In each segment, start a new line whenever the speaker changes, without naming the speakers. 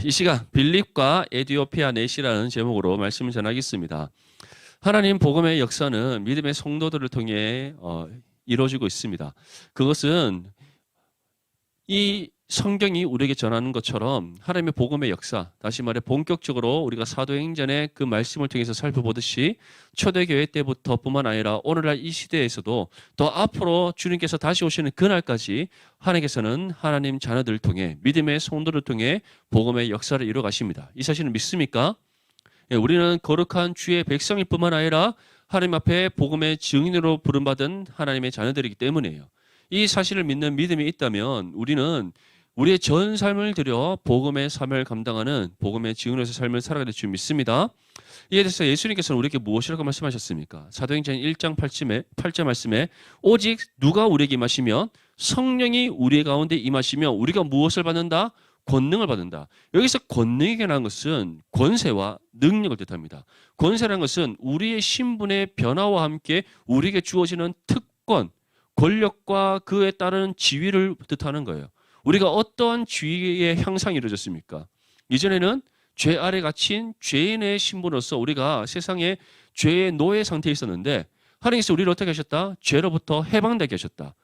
이 시간 빌립과 에디오피아 넷이라는 제목으로 말씀을 전하겠습니다. 하나님 복음의 역사는 믿음의 성도들을 통해 이루어지고 있습니다. 그것은 이 성경이 우리에게 전하는 것처럼 하나님의 복음의 역사, 다시 말해 본격적으로 우리가 사도행전의 그 말씀을 통해서 살펴보듯이 초대교회 때부터뿐만 아니라 오늘날 이 시대에서도 더 앞으로 주님께서 다시 오시는 그날까지 하나님께서는 하나님 자녀들을 통해 믿음의 성도를 통해 복음의 역사를 이루어 가십니다. 이 사실을 믿습니까? 예, 우리는 거룩한 주의 백성일 뿐만 아니라 하나님 앞에 복음의 증인으로 부름받은 하나님의 자녀들이기 때문이에요. 이 사실을 믿는 믿음이 있다면 우리는 우리의 전 삶을 들여 복음의 삶을 감당하는 복음의 증인으로서 삶을 살아가야 될 줄 믿습니다. 이에 대해서 예수님께서는 우리에게 무엇이라고 말씀하셨습니까? 사도행전 1장 8절 말씀에 오직 누가 우리에게 임하시면 성령이 우리 가운데 임하시면 우리가 무엇을 받는다? 권능을 받는다. 여기서 권능이 관한 것은 권세와 능력을 뜻합니다. 권세라는 것은 우리의 신분의 변화와 함께 우리에게 주어지는 특권, 권력과 그에 따른 지위를 뜻하는 거예요. 우리가 어떠한 지위의 향상이 이루어졌습니까? 이전에는 죄 아래 갇힌 죄인의 신분으로서 우리가 세상에 죄의 노예 상태에 있었는데 하나님께서 우리를 어떻게 하셨다? 죄로부터 해방되게 하셨다.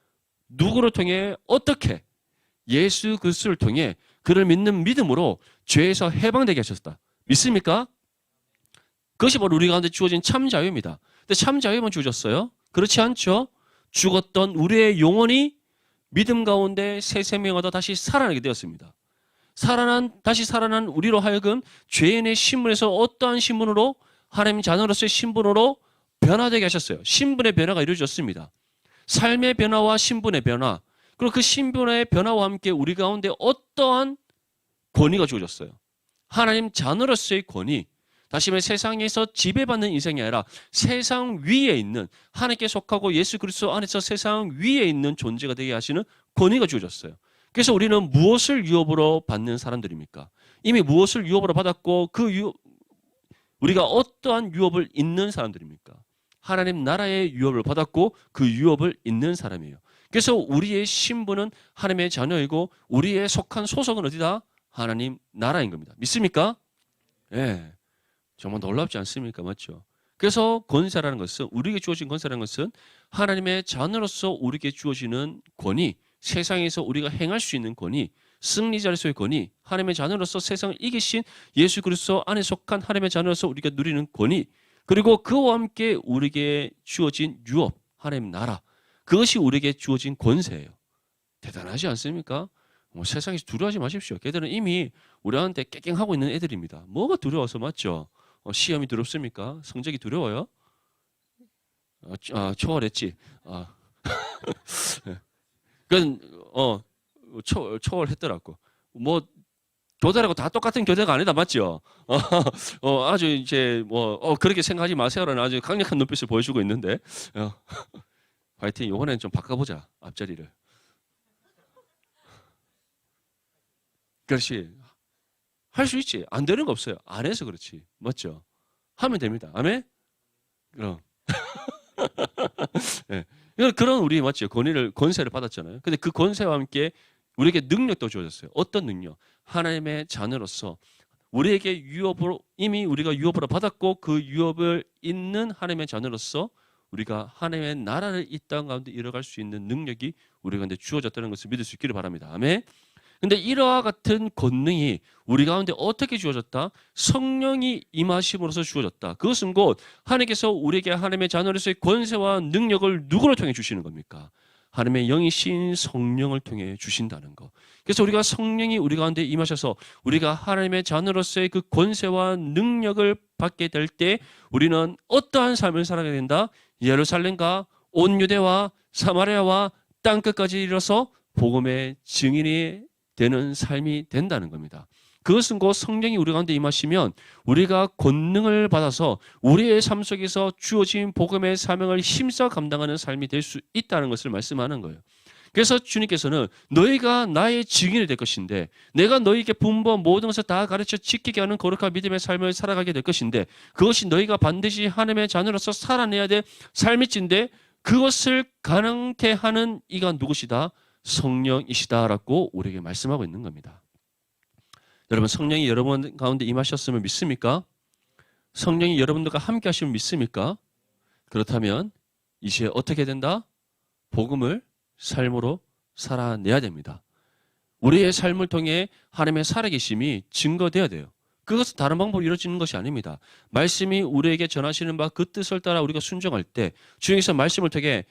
누구를 통해 어떻게? 예수 그리스도를 통해 그를 믿는 믿음으로 죄에서 해방되게 하셨다. 믿습니까? 그것이 바로 우리 가운데 주어진 참 자유입니다. 근데 참 자유만 주어졌어요? 그렇지 않죠? 죽었던 우리의 영혼이 믿음 가운데 새 생명을 얻어 다시 살아나게 되었습니다. 다시 살아난 우리로 하여금 죄인의 신분에서 어떠한 신분으로 하나님 자녀로서의 신분으로 변화되게 하셨어요. 신분의 변화가 이루어졌습니다. 삶의 변화와 신분의 변화, 그리고 그 신분의 변화와 함께 우리 가운데 어떠한 권위가 주어졌어요. 하나님 자녀로서의 권위, 다시 말해 세상에서 지배받는 인생이 아니라 세상 위에 있는 하나님께 속하고 예수 그리스도 안에서 세상 위에 있는 존재가 되게 하시는 권위가 주어졌어요. 그래서 우리는 무엇을 유업으로 받는 사람들입니까? 이미 무엇을 유업으로 받았고 우리가 어떠한 유업을 잇는 사람들입니까? 하나님 나라의 유업을 받았고 그 유업을 잇는 사람이에요. 그래서 우리의 신분은 하나님의 자녀이고 우리의 속한 소속은 어디다? 하나님 나라인 겁니다. 믿습니까? 예. 정말 놀랍지 않습니까? 맞죠? 그래서 권세라는 것은 우리에게 주어진 권세라는 것은 하나님의 자녀로서 우리에게 주어지는 권위, 세상에서 우리가 행할 수 있는 권위, 승리자로서의 권위, 하나님의 자녀로서 세상을 이기신 예수 그리스도 안에 속한 하나님의 자녀로서 우리가 누리는 권위, 그리고 그와 함께 우리에게 주어진 유업, 하나님 나라, 그것이 우리에게 주어진 권세예요. 대단하지 않습니까? 세상에서 두려워하지 마십시오. 걔들은 이미 우리한테 깨갱하고 있는 애들입니다. 뭐가 두려워서 맞죠? 시험이 두렵습니까? 성적이 두려워요? 초월했지. 그건 초월했더라고. 뭐 교대라고 다 똑같은 교대가 아니다, 맞죠? 아주 이제 그렇게 생각하지 마세요라는 아주 강력한 눈빛을 보여주고 있는데, 화이팅. 이번에는 좀 바꿔보자, 앞자리를. 그렇지. 할 수 있지. 안 되는 거 없어요. 안 해서 그렇지. 맞죠? 하면 됩니다. 아멘? 그럼. 네. 그런 우리 맞죠? 권세를 받았잖아요. 근데 그 권세와 함께 우리에게 능력도 주어졌어요. 어떤 능력? 하나님의 자녀로서 우리에게 이미 우리가 유업으로 받았고 그 유업을 잇는 하나님의 자녀로서 우리가 하나님의 나라를 이 땅 가운데 이뤄갈 수 있는 능력이 우리 가운데 주어졌다는 것을 믿을 수 있기를 바랍니다. 아멘? 근데 이러한 같은 권능이 우리 가운데 어떻게 주어졌다? 성령이 임하심으로써 주어졌다. 그것은 곧 하나님께서 우리에게 하나님의 자녀로서의 권세와 능력을 누구를 통해 주시는 겁니까? 하나님의 영이신 성령을 통해 주신다는 것. 그래서 우리가 성령이 우리 가운데 임하셔서 우리가 하나님의 자녀로서의 그 권세와 능력을 받게 될 때 우리는 어떠한 삶을 살아가야 된다? 예루살렘과 온 유대와 사마리아와 땅끝까지 이르러서 복음의 증인이 되는 삶이 된다는 겁니다. 그것은 곧 성령이 우리 가운데 임하시면 우리가 권능을 받아서 우리의 삶 속에서 주어진 복음의 사명을 힘써 감당하는 삶이 될 수 있다는 것을 말씀하는 거예요. 그래서 주님께서는 너희가 나의 증인이 될 것인데 내가 너희에게 분부한 모든 것을 다 가르쳐 지키게 하는 거룩한 믿음의 삶을 살아가게 될 것인데 그것이 너희가 반드시 하나님의 자녀로서 살아내야 될 삶일진데 그것을 가능케 하는 이가 누구시다? 성령이시다라고 우리에게 말씀하고 있는 겁니다. 여러분 성령이 여러분 가운데 임하셨음을 믿습니까? 성령이 여러분들과 함께 하시면 믿습니까? 그렇다면 이제 어떻게 된다? 복음을 삶으로 살아내야 됩니다. 우리의 삶을 통해 하나님의 살아계심이 증거되어야 돼요. 그것은 다른 방법으로 이루어지는 것이 아닙니다. 말씀이 우리에게 전하시는 바 그 뜻을 따라 우리가 순종할 때 주님께서 말씀을 통해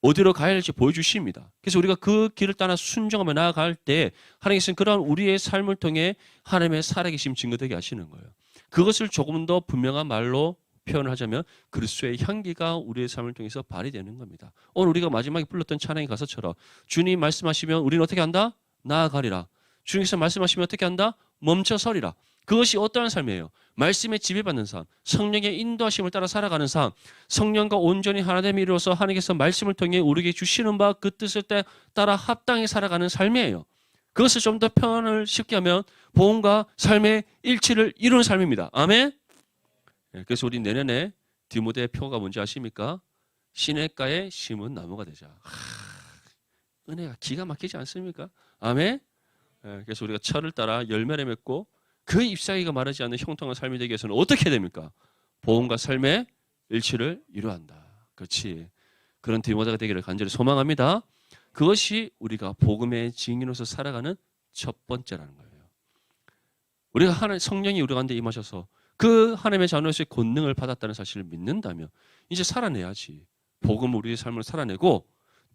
어디로 가야 할지 보여주십니다. 그래서 우리가 그 길을 따라 순종하며 나아갈 때 하나님께서는 그러한 우리의 삶을 통해 하나님의 살아계심 증거되게 하시는 거예요. 그것을 조금 더 분명한 말로 표현을 하자면 그리스도의 향기가 우리의 삶을 통해서 발휘되는 겁니다. 오늘 우리가 마지막에 불렀던 찬양의 가사처럼 주님 말씀하시면 우리는 어떻게 한다? 나아가리라. 주님께서 말씀하시면 어떻게 한다? 멈춰서리라. 그것이 어떠한 삶이에요? 말씀에 지배받는 삶, 성령의 인도하심을 따라 살아가는 삶, 성령과 온전히 하나됨이 이루어서 하나님께서 말씀을 통해 우리에게 주시는 바 그 뜻을 따라 합당히 살아가는 삶이에요. 그것을 좀 더 표현을 쉽게 하면 복음과 삶의 일치를 이루는 삶입니다. 아멘? 그래서 우리 내년에 디모데의 표가 뭔지 아십니까? 시냇가에 심은 나무가 되자. 은혜가 기가 막히지 않습니까? 아멘? 그래서 우리가 철을 따라 열매를 맺고 그 잎사귀가 마르지 않는 형통한 삶이 되기 위해서는 어떻게 됩니까? 복음과 삶의 일치를 이루어야 한다. 그렇지. 그런 디모데가 되기를 간절히 소망합니다. 그것이 우리가 복음의 증인으로서 살아가는 첫 번째라는 거예요. 우리가 하나님 성령이 우리 가운데 임하셔서 그 하나님의 자녀로서의 권능을 받았다는 사실을 믿는다면 이제 살아내야지. 복음을 우리의 삶을 살아내고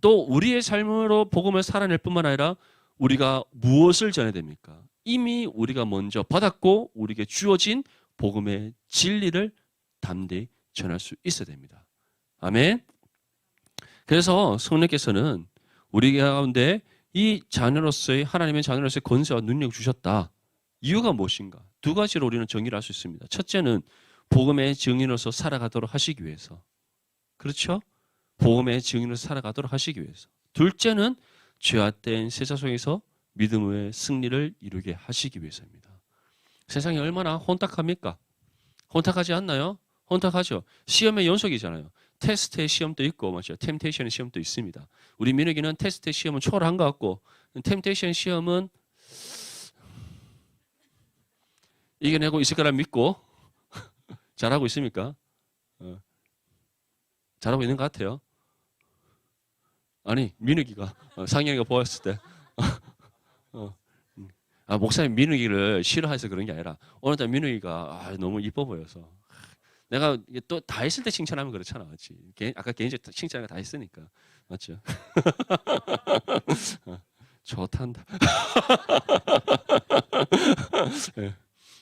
또 우리의 삶으로 복음을 살아낼 뿐만 아니라 우리가 무엇을 전해야 됩니까? 이미 우리가 먼저 받았고 우리에게 주어진 복음의 진리를 담대히 전할 수 있어야 됩니다. 아멘. 그래서 성령께서는 우리 가운데 이 자녀로서의 하나님의 자녀로서의 권세와 능력을 주셨다. 이유가 무엇인가? 두 가지로 우리는 정의를 할 수 있습니다. 첫째는 복음의 증인으로서 살아가도록 하시기 위해서. 그렇죠? 복음의 증인으로서 살아가도록 하시기 위해서. 둘째는 죄악된 세상 속에서 믿음의 승리를 이루게 하시기 위해서입니다. 세상이 얼마나 혼탁합니까? 혼탁하지 않나요? 혼탁하죠. 시험의 연속이잖아요. 테스트의 시험도 있고 맞죠? 템테이션의 시험도 있습니다. 우리 민혁이는 테스트의 시험은 초월한 것 같고 템테이션 시험은 이겨내고 있을 거라 믿고 잘하고 있습니까? 잘하고 있는 것 같아요. 아니 민혁이가 상현이가 보았을 때 목사님 민욱이를 싫어해서 그런 게 아니라 오늘따라 민욱이가 너무 이뻐 보여서 내가 또 다 했을 때 칭찬하면 그렇잖아. 맞지? 아까 개인적 칭찬을 다 했으니까. 맞죠? 좋단다. 네.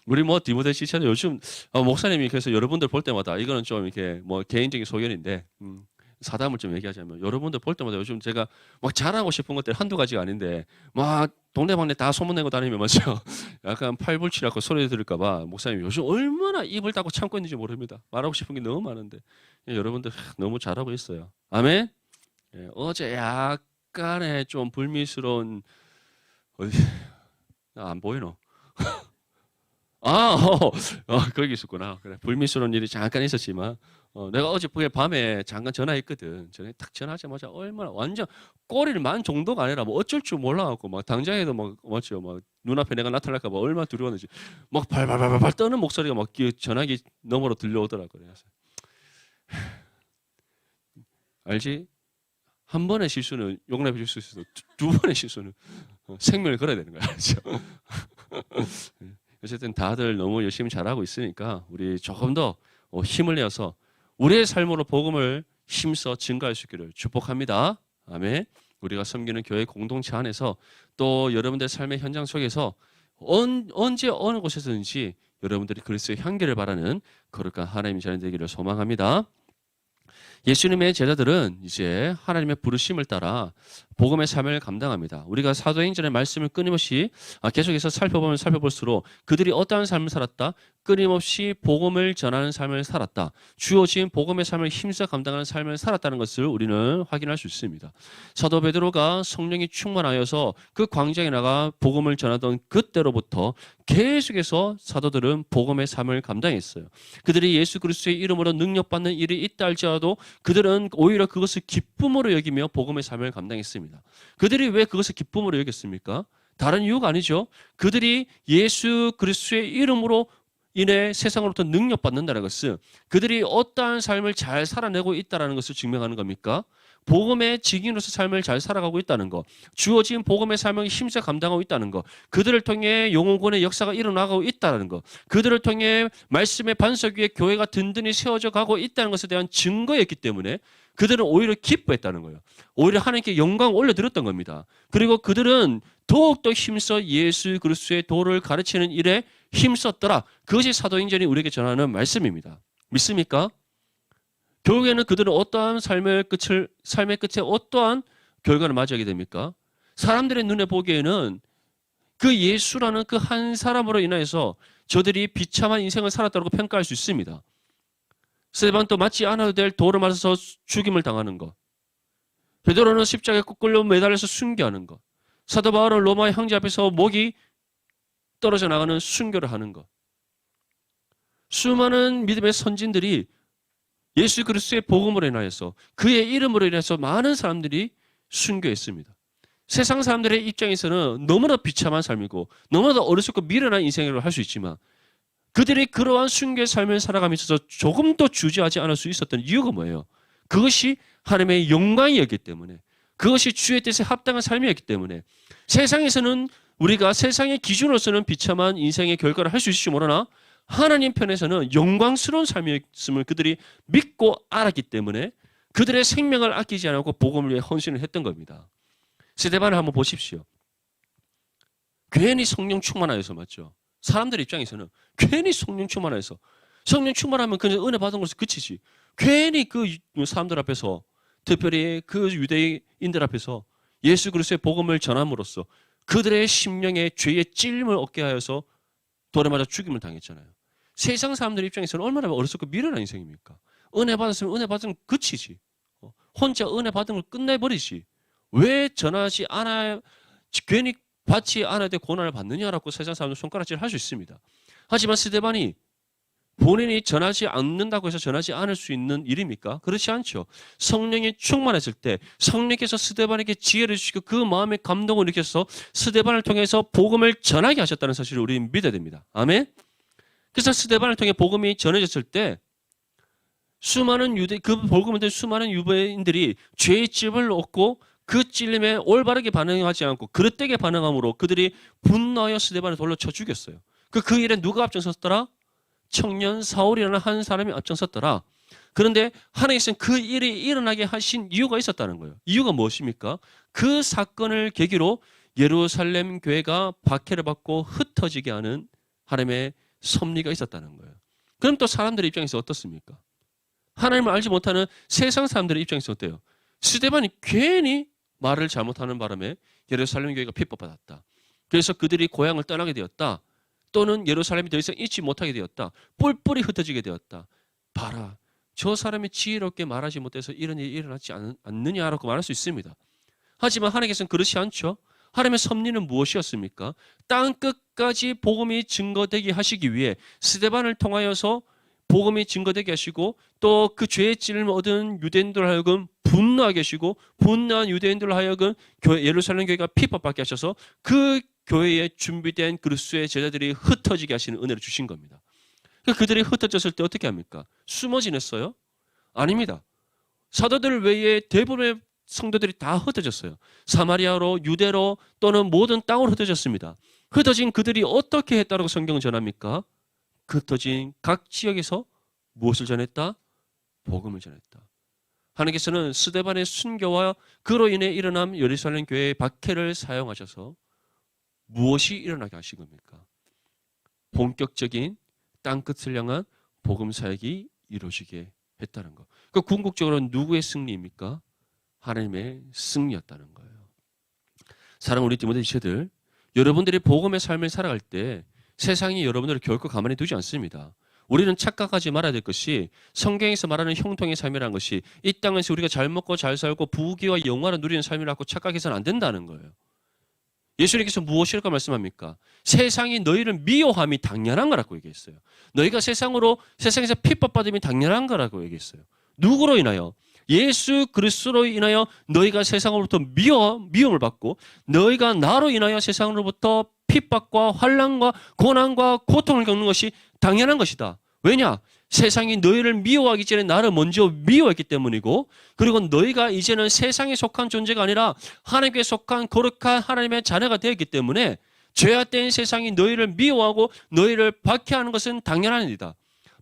우리 뭐 디모데 지체도 요즘 목사님이 그래서 여러분들 볼 때마다 이거는 좀 이렇게 뭐 개인적인 소견인데 사담을 좀 얘기하자면 여러분들 볼 때마다 요즘 제가 막 자랑하고 싶은 것들 한두 가지가 아닌데 막 동네방네 다 소문내고 다니면 맞죠? 약간 팔불치라고 소리 들을까 봐 목사님이 요즘 얼마나 입을 닫고 참고 있는지 모릅니다. 말하고 싶은 게 너무 많은데 여러분들 너무 잘하고 있어요. 아멘? 어제 약간의 좀 불미스러운 어디 안 보이노? 거기 있었구나. 그래, 불미스러운 일이 잠깐 있었지만, 내가 어제 밤에 잠깐 전화했거든. 전에 딱 전화하자마자 얼마나 완전 꼬리를 만 정도가 아니라 뭐 어쩔 줄 몰라갖고 막 당장에도 막 맞죠. 막 눈앞에 내가 나타날까봐 얼마나 두려웠는지 막 발발발발 떠는 목소리가 막 전화기 너머로 들려오더라고요. 그래서 알지? 한 번의 실수는 용납해 줄 수 있어도 두 번의 실수는 생명을 걸어야 되는 거야. 그렇죠? 어쨌든 다들 너무 열심히 잘하고 있으니까 우리 조금 더 힘을 내어서 우리의 삶으로 복음을 힘써 증거할 수 있기를 축복합니다. 아멘. 우리가 섬기는 교회 공동체 안에서 또 여러분들의 삶의 현장 속에서 언제 어느 곳에서든지 여러분들이 그리스도의 향기를 바라는 거룩한 하나님의 자녀 되기를 소망합니다. 예수님의 제자들은 이제 하나님의 부르심을 따라 복음의 삶을 감당합니다. 우리가 사도행전의 말씀을 끊임없이 계속해서 살펴보면 살펴볼수록 그들이 어떠한 삶을 살았다? 끊임없이 복음을 전하는 삶을 살았다. 주어진 복음의 삶을 힘써 감당하는 삶을 살았다는 것을 우리는 확인할 수 있습니다. 사도 베드로가 성령이 충만하여서 그 광장에 나가 복음을 전하던 그때로부터 계속해서 사도들은 복음의 삶을 감당했어요. 그들이 예수 그리스도의 이름으로 능력받는 일이 있다 할지라도 그들은 오히려 그것을 기쁨으로 여기며 복음의 삶을 감당했습니다. 그들이 왜 그것을 기쁨으로 여겼습니까? 다른 이유가 아니죠. 그들이 예수 그리스도의 이름으로 인해 세상으로부터 능력받는다는 것은 그들이 어떠한 삶을 잘 살아내고 있다는 것을 증명하는 겁니까? 복음의 증인으로서 삶을 잘 살아가고 있다는 것, 주어진 복음의 삶을 힘써 감당하고 있다는 것, 그들을 통해 영혼권의 역사가 일어나고 있다는 것, 그들을 통해 말씀의 반석 위에 교회가 든든히 세워져 가고 있다는 것에 대한 증거였기 때문에 그들은 오히려 기뻐했다는 거예요. 오히려 하나님께 영광을 올려드렸던 겁니다. 그리고 그들은 더욱더 힘써 예수 그리스도의 도를 가르치는 일에 힘썼더라. 그것이 사도행전이 우리에게 전하는 말씀입니다. 믿습니까? 결국에는 그들은 어떠한 삶의 끝에 어떠한 결과를 맞이하게 됩니까? 사람들의 눈에 보기에는 그 예수라는 그 한 사람으로 인하여서 저들이 비참한 인생을 살았다고 평가할 수 있습니다. 스데반도 맞지 않아도 될 돌을 맞아서 죽임을 당하는 것, 베드로는 십자가에 끌려 매달려서 순교하는 것, 사도 바울은 로마의 형제 앞에서 목이 떨어져 나가는 순교를 하는 것, 수많은 믿음의 선진들이 예수 그리스도의 복음으로 인하여서 그의 이름으로 인해서 많은 사람들이 순교했습니다. 세상 사람들의 입장에서는 너무나 비참한 삶이고 너무나 어리석고 미련한 인생이라고 할 수 있지만 그들이 그러한 순교의 삶을 살아가면서 조금도 주저하지 않을 수 있었던 이유가 뭐예요? 그것이 하나님의 영광이었기 때문에, 그것이 주의 뜻에 합당한 삶이었기 때문에, 세상에서는 우리가 세상의 기준으로서는 비참한 인생의 결과를 할 수 있을지 모르나 하나님 편에서는 영광스러운 삶이었음을 그들이 믿고 알았기 때문에 그들의 생명을 아끼지 않고 복음을 위해 헌신을 했던 겁니다. 스데반을 한번 보십시오. 괜히 성령 충만하여서, 맞죠? 사람들 입장에서는 괜히 성령 충만해서, 성령 충만하면 그냥 은혜 받은 것에서 그치지. 괜히 그 사람들 앞에서, 특별히 그 유대인들 앞에서 예수 그리스도의 복음을 전함으로써 그들의 심령에 죄의 찔림을 얻게 하여서 돌에 맞아 죽임을 당했잖아요. 세상 사람들 입장에서는 얼마나 어리석고 미련한 인생입니까? 은혜 받았으면 은혜 받으면 그치지. 혼자 은혜 받은 걸 끝내버리지. 왜 전하지 않아, 괜히 받지 않아야 될 고난을 받느냐라고 세상 사람들 손가락질 할 수 있습니다. 하지만 스데반이 본인이 전하지 않는다고 해서 전하지 않을 수 있는 일입니까? 그렇지 않죠. 성령이 충만했을 때 성령께서 스데반에게 지혜를 주시고 그 마음의 감동을 느껴서 스데반을 통해서 복음을 전하게 하셨다는 사실을 우리는 믿어야 됩니다. 아멘? 그래서 스데반을 통해 복음이 전해졌을 때 수많은 그 복음을 든 수많은 유대인들이 죄의 찔림을 얻고 그 찔림에 올바르게 반응하지 않고 그릇되게 반응함으로 그들이 분노하여 스데반을 돌로 쳐 죽였어요. 그 일에 누가 앞장섰더라? 청년 사울이라는 한 사람이 앞장섰더라. 그런데 하나님께서는 그 일이 일어나게 하신 이유가 있었다는 거예요. 이유가 무엇입니까? 그 사건을 계기로 예루살렘 교회가 박해를 받고 흩어지게 하는 하나님의 섭리가 있었다는 거예요. 그럼 또 사람들의 입장에서 어떻습니까? 하나님을 알지 못하는 세상 사람들의 입장에서 어때요? 스데반이 괜히 말을 잘못하는 바람에 예루살렘 교회가 핍박받았다. 그래서 그들이 고향을 떠나게 되었다. 또는 예루살렘이 더 이상 있지 못하게 되었다. 뿔뿔이 흩어지게 되었다. 봐라, 저 사람이 지혜롭게 말하지 못해서 이런 일이 일어나지 않느냐라고 말할 수 있습니다. 하지만 하나님께서는 그렇지 않죠. 하나님의 섭리는 무엇이었습니까? 땅 끝까지 복음이 증거되게 하시기 위해 스데반을 통하여서 복음이 증거되게 하시고 또 그 죄의 찔림을 얻은 유대인들 하여금 분노하게 하시고 분노한 유대인들 하여금 예루살렘 교회가 핍박받게 하셔서 그 교회에 준비된 그리스도의 제자들이 흩어지게 하시는 은혜를 주신 겁니다. 그들이 흩어졌을 때 어떻게 합니까? 숨어 지냈어요? 아닙니다. 사도들 외에 대부분의 성도들이 다 흩어졌어요. 사마리아로, 유대로 또는 모든 땅으로 흩어졌습니다. 흩어진 그들이 어떻게 했다고 성경은 전합니까? 흩어진 각 지역에서 무엇을 전했다? 복음을 전했다. 하나님께서는 스데반의 순교와 그로 인해 일어난 예루살렘 교회의 박해를 사용하셔서 무엇이 일어나게 하신 겁니까? 본격적인 땅끝을 향한 복음 사역이 이루어지게 했다는 것. 그 궁극적으로 누구의 승리입니까? 하나님의 승리였다는 거예요. 사랑하는 우리 디모데 지체들, 여러분들이 복음의 삶을 살아갈 때 세상이 여러분들을 결코 가만히 두지 않습니다. 우리는 착각하지 말아야 될 것이 성경에서 말하는 형통의 삶이라는 것이 이 땅에서 우리가 잘 먹고 잘 살고 부귀와 영화를 누리는 삶이라고 착각해서는 안 된다는 거예요. 예수님께서 무엇이라고 말씀합니까? 세상이 너희를 미워함이 당연한 거라고 얘기했어요. 너희가 세상에서 핍박받음이 당연한 거라고 얘기했어요. 누구로 인하여? 예수 그리스도로 인하여 너희가 세상으로부터 미움을 받고 너희가 나로 인하여 세상으로부터 핍박과 환난과 고난과 고통을 겪는 것이 당연한 것이다. 왜냐? 세상이 너희를 미워하기 전에 나를 먼저 미워했기 때문이고, 그리고 너희가 이제는 세상에 속한 존재가 아니라 하나님께 속한 거룩한 하나님의 자녀가 되었기 때문에 죄악된 세상이 너희를 미워하고 너희를 박해하는 것은 당연한 일이다.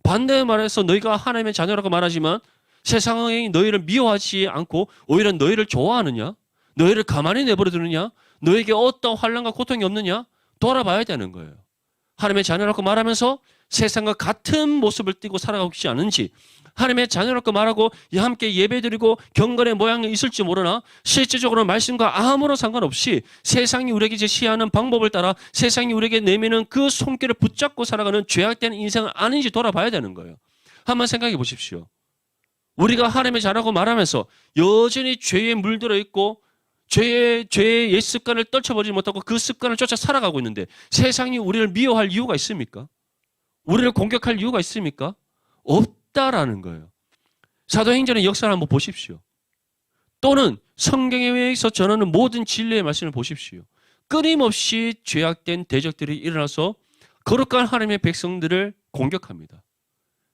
반대로 말해서 너희가 하나님의 자녀라고 말하지만 세상이 너희를 미워하지 않고 오히려 너희를 좋아하느냐? 너희를 가만히 내버려 두느냐? 너에게 어떤 환난과 고통이 없느냐? 돌아봐야 되는 거예요. 하나님의 자녀라고 말하면서 세상과 같은 모습을 띠고 살아가고 있지 않은지, 하나님의 자녀라고 말하고 함께 예배드리고 경건의 모양이 있을지 모르나 실질적으로 말씀과 아무런 상관없이 세상이 우리에게 제시하는 방법을 따라 세상이 우리에게 내미는 그 손길을 붙잡고 살아가는 죄악된 인생은 아닌지 돌아봐야 되는 거예요. 한번 생각해 보십시오. 우리가 하나님의 자녀라고 말하면서 여전히 죄에 물들어 있고 죄의 옛 습관을 떨쳐버리지 못하고 그 습관을 쫓아 살아가고 있는데 세상이 우리를 미워할 이유가 있습니까? 우리를 공격할 이유가 있습니까? 없다라는 거예요. 사도행전의 역사를 한번 보십시오. 또는 성경에서 전하는 모든 진리의 말씀을 보십시오. 끊임없이 죄악된 대적들이 일어나서 거룩한 하나님의 백성들을 공격합니다.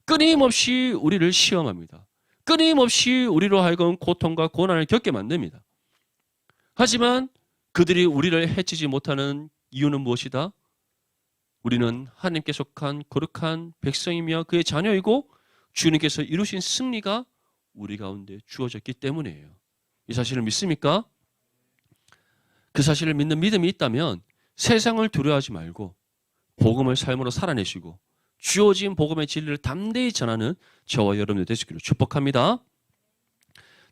끊임없이 우리를 시험합니다. 끊임없이 우리로 하여금 고통과 고난을 겪게 만듭니다. 하지만 그들이 우리를 해치지 못하는 이유는 무엇이다? 우리는 하나님께 속한 거룩한 백성이며 그의 자녀이고 주님께서 이루신 승리가 우리 가운데 주어졌기 때문이에요. 이 사실을 믿습니까? 그 사실을 믿는 믿음이 있다면 세상을 두려워하지 말고 복음을 삶으로 살아내시고 주어진 복음의 진리를 담대히 전하는 저와 여러분들 되시기를 축복합니다.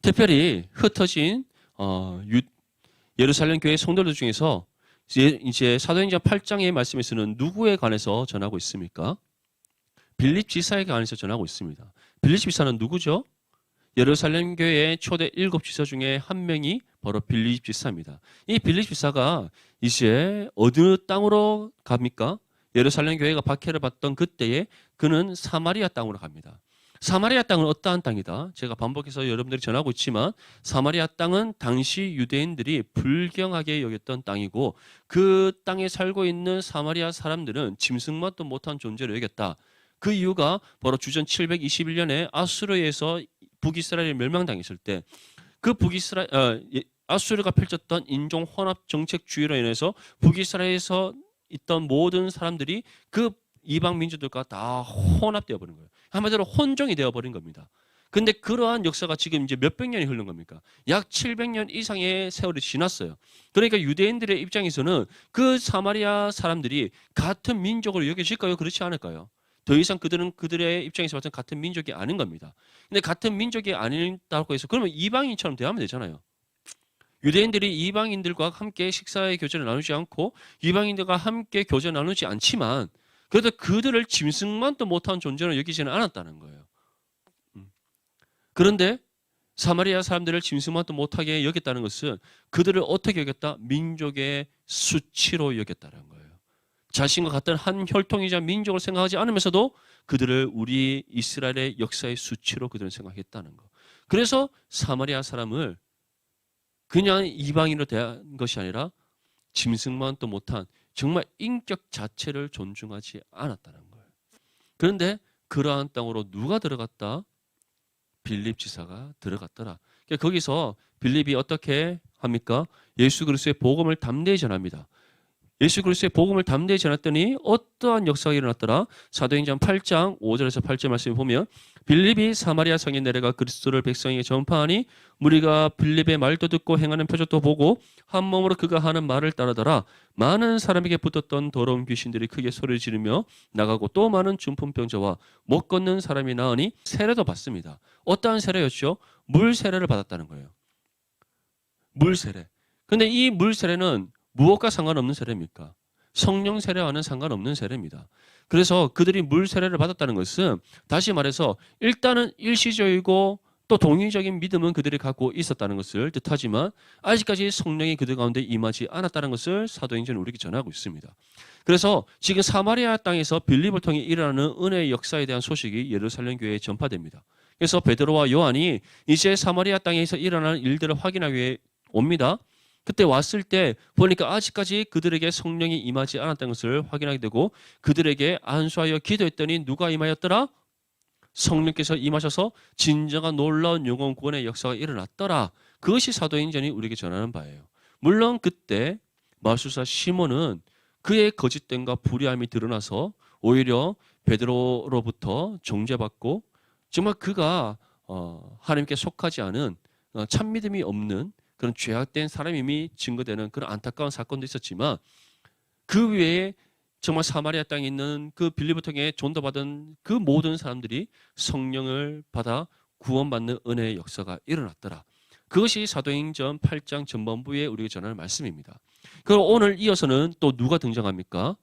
특별히 흩어진 예루살렘 교회 성도들 중에서 이제 사도행전 8장의 말씀에서는 누구에 관해서 전하고 있습니까? 빌립 지사에 관해서 전하고 있습니다. 빌립 지사는 누구죠? 예루살렘 교회의 초대 7지사 중에 한 명이 바로 빌립 지사입니다. 이 빌립 지사가 이제 어느 땅으로 갑니까? 예루살렘 교회가 박해를 받던 그때에 그는 사마리아 땅으로 갑니다. 사마리아 땅은 어떠한 땅이다? 제가 반복해서 여러분들이 전하고 있지만 사마리아 땅은 당시 유대인들이 불경하게 여겼던 땅이고 그 땅에 살고 있는 사마리아 사람들은 짐승만도 못한 존재로 여겼다. 그 이유가 바로 주전 721년에 아수르에서 북이스라엘이 멸망당했을 때 그 아수르가 펼쳤던 인종 혼합 정책주의로 인해서 북이스라엘에서 있던 모든 사람들이 그 이방 민족들과 다 혼합되어 버린 거예요. 한마디로 혼종이 되어 버린 겁니다. 근데 그러한 역사가 지금 이제 몇백 년이 흐른 겁니까? 약 700년 이상의 세월이 지났어요. 그러니까 유대인들의 입장에서는 그 사마리아 사람들이 같은 민족으로 여겨질까요? 그렇지 않을까요? 더 이상 그들의 입장에서 봤을 때 같은 민족이 아닌 겁니다. 근데 같은 민족이 아니다고 해서 그러면 이방인처럼 대하면 되잖아요. 유대인들이 이방인들과 함께 식사의 교제를 나누지 않고 이방인들과 함께 교제를 나누지 않지만 그래도 그들을 짐승만도 못한 존재로 여기지는 않았다는 거예요. 그런데 사마리아 사람들을 짐승만도 못하게 여겼다는 것은 그들을 어떻게 여겼다? 민족의 수치로 여겼다는 거예요. 자신과 같은 한 혈통이자 민족을 생각하지 않으면서도 그들을 우리 이스라엘의 역사의 수치로 그들은 생각했다는 거. 그래서 사마리아 사람을 그냥 이방인으로 대한 것이 아니라 짐승만도 못한 정말 인격 자체를 존중하지 않았다는 거예요. 그런데 그러한 땅으로 누가 들어갔다? 빌립 지사가 들어갔더라. 그러니까 거기서 빌립이 어떻게 합니까? 예수 그리스도의 복음을 담대히 전합니다. 예수 그리스도의 복음을 담대히 전했더니 어떠한 역사가 일어났더라? 사도행전 8장 5절에서 8절 말씀을 보면 빌립이 사마리아 성에 내려가 그리스도를 백성에게 전파하니 무리가 빌립의 말도 듣고 행하는 표적도 보고 한 몸으로 그가 하는 말을 따르더라. 많은 사람에게 붙었던 더러운 귀신들이 크게 소리를 지르며 나가고 또 많은 중풍병자와 못 걷는 사람이 나으니 세례도 받습니다. 어떠한 세례였죠? 물 세례를 받았다는 거예요. 물 세례. 근데 이 물 세례는 무엇과 상관없는 세례입니까? 성령 세례와는 상관없는 세례입니다. 그래서 그들이 물 세례를 받았다는 것은 다시 말해서 일단은 일시적이고 또 동의적인 믿음은 그들이 갖고 있었다는 것을 뜻하지만 아직까지 성령이 그들 가운데 임하지 않았다는 것을 사도행전은 우리에게 전하고 있습니다. 그래서 지금 사마리아 땅에서 빌립을 통해 일어나는 은혜의 역사에 대한 소식이 예루살렘 교회에 전파됩니다. 그래서 베드로와 요한이 이제 사마리아 땅에서 일어나는 일들을 확인하기 위해 옵니다. 그때 왔을 때 보니까 아직까지 그들에게 성령이 임하지 않았다는 것을 확인하게 되고 그들에게 안수하여 기도했더니 누가 임하였더라? 성령께서 임하셔서 진정한 놀라운 영혼 구원의 역사가 일어났더라. 그것이 사도행전이 우리에게 전하는 바예요. 물론 그때 마술사 시몬은 그의 거짓됨과 불의함이 드러나서 오히려 베드로로부터 정죄받고 정말 그가 하나님께 속하지 않은 참 믿음이 없는 그런 죄악된 사람임이 증거되는 그런 안타까운 사건도 있었지만 그 외에 정말 사마리아 땅에 있는 그 빌립을 통해 전도받은 그 모든 사람들이 성령을 받아 구원받는 은혜의 역사가 일어났더라. 그것이 사도행전 8장 전반부에 우리에게 전하는 말씀입니다. 그럼 오늘 이어서는 또 누가 등장합니까?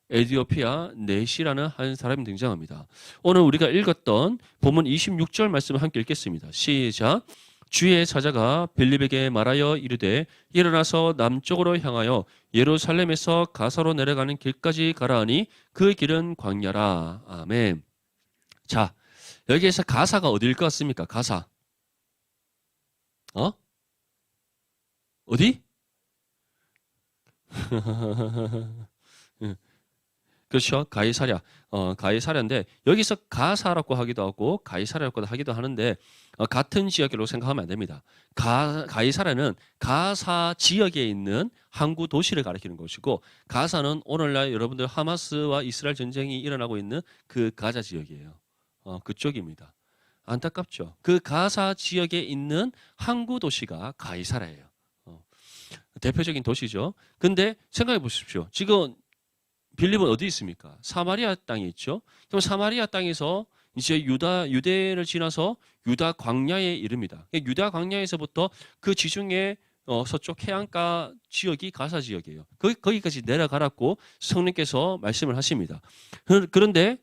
에디오피아 넷이라는 한 사람이 등장합니다. 오늘 우리가 읽었던 본문 26절 말씀을 함께 읽겠습니다. 시작. 주의 사자가 빌립에게 말하여 이르되 일어나서 남쪽으로 향하여 예루살렘에서 가사로 내려가는 길까지 가라 하니 그 길은 광야라. 아멘. 자, 여기에서 가사가 어디일 것 같습니까? 가사. 어디? 그렇죠. 가이사랴. 가이사랴인데 여기서 가사라고 하기도 하고 가이사랴라고 하기도 하는데 같은 지역이라고 생각하면 안 됩니다. 가이사랴는 가사 지역에 있는 항구 도시를 가리키는 것이고 가사는 오늘날 여러분들 하마스와 이스라엘 전쟁이 일어나고 있는 그 가자 지역이에요. 그쪽입니다. 안타깝죠. 그 가사 지역에 있는 항구 도시가 가이사랴예요. 대표적인 도시죠. 근데 생각해 보십시오. 지금 빌립은 어디 있습니까? 사마리아 땅에 있죠. 그럼 사마리아 땅에서 이제 유대를 지나서 유다 광야에 이릅니다. 유다 광야에서부터 그 지중해 서쪽 해안가 지역이 가사 지역이에요. 거기까지 내려가라고 성령께서 말씀을 하십니다. 그런데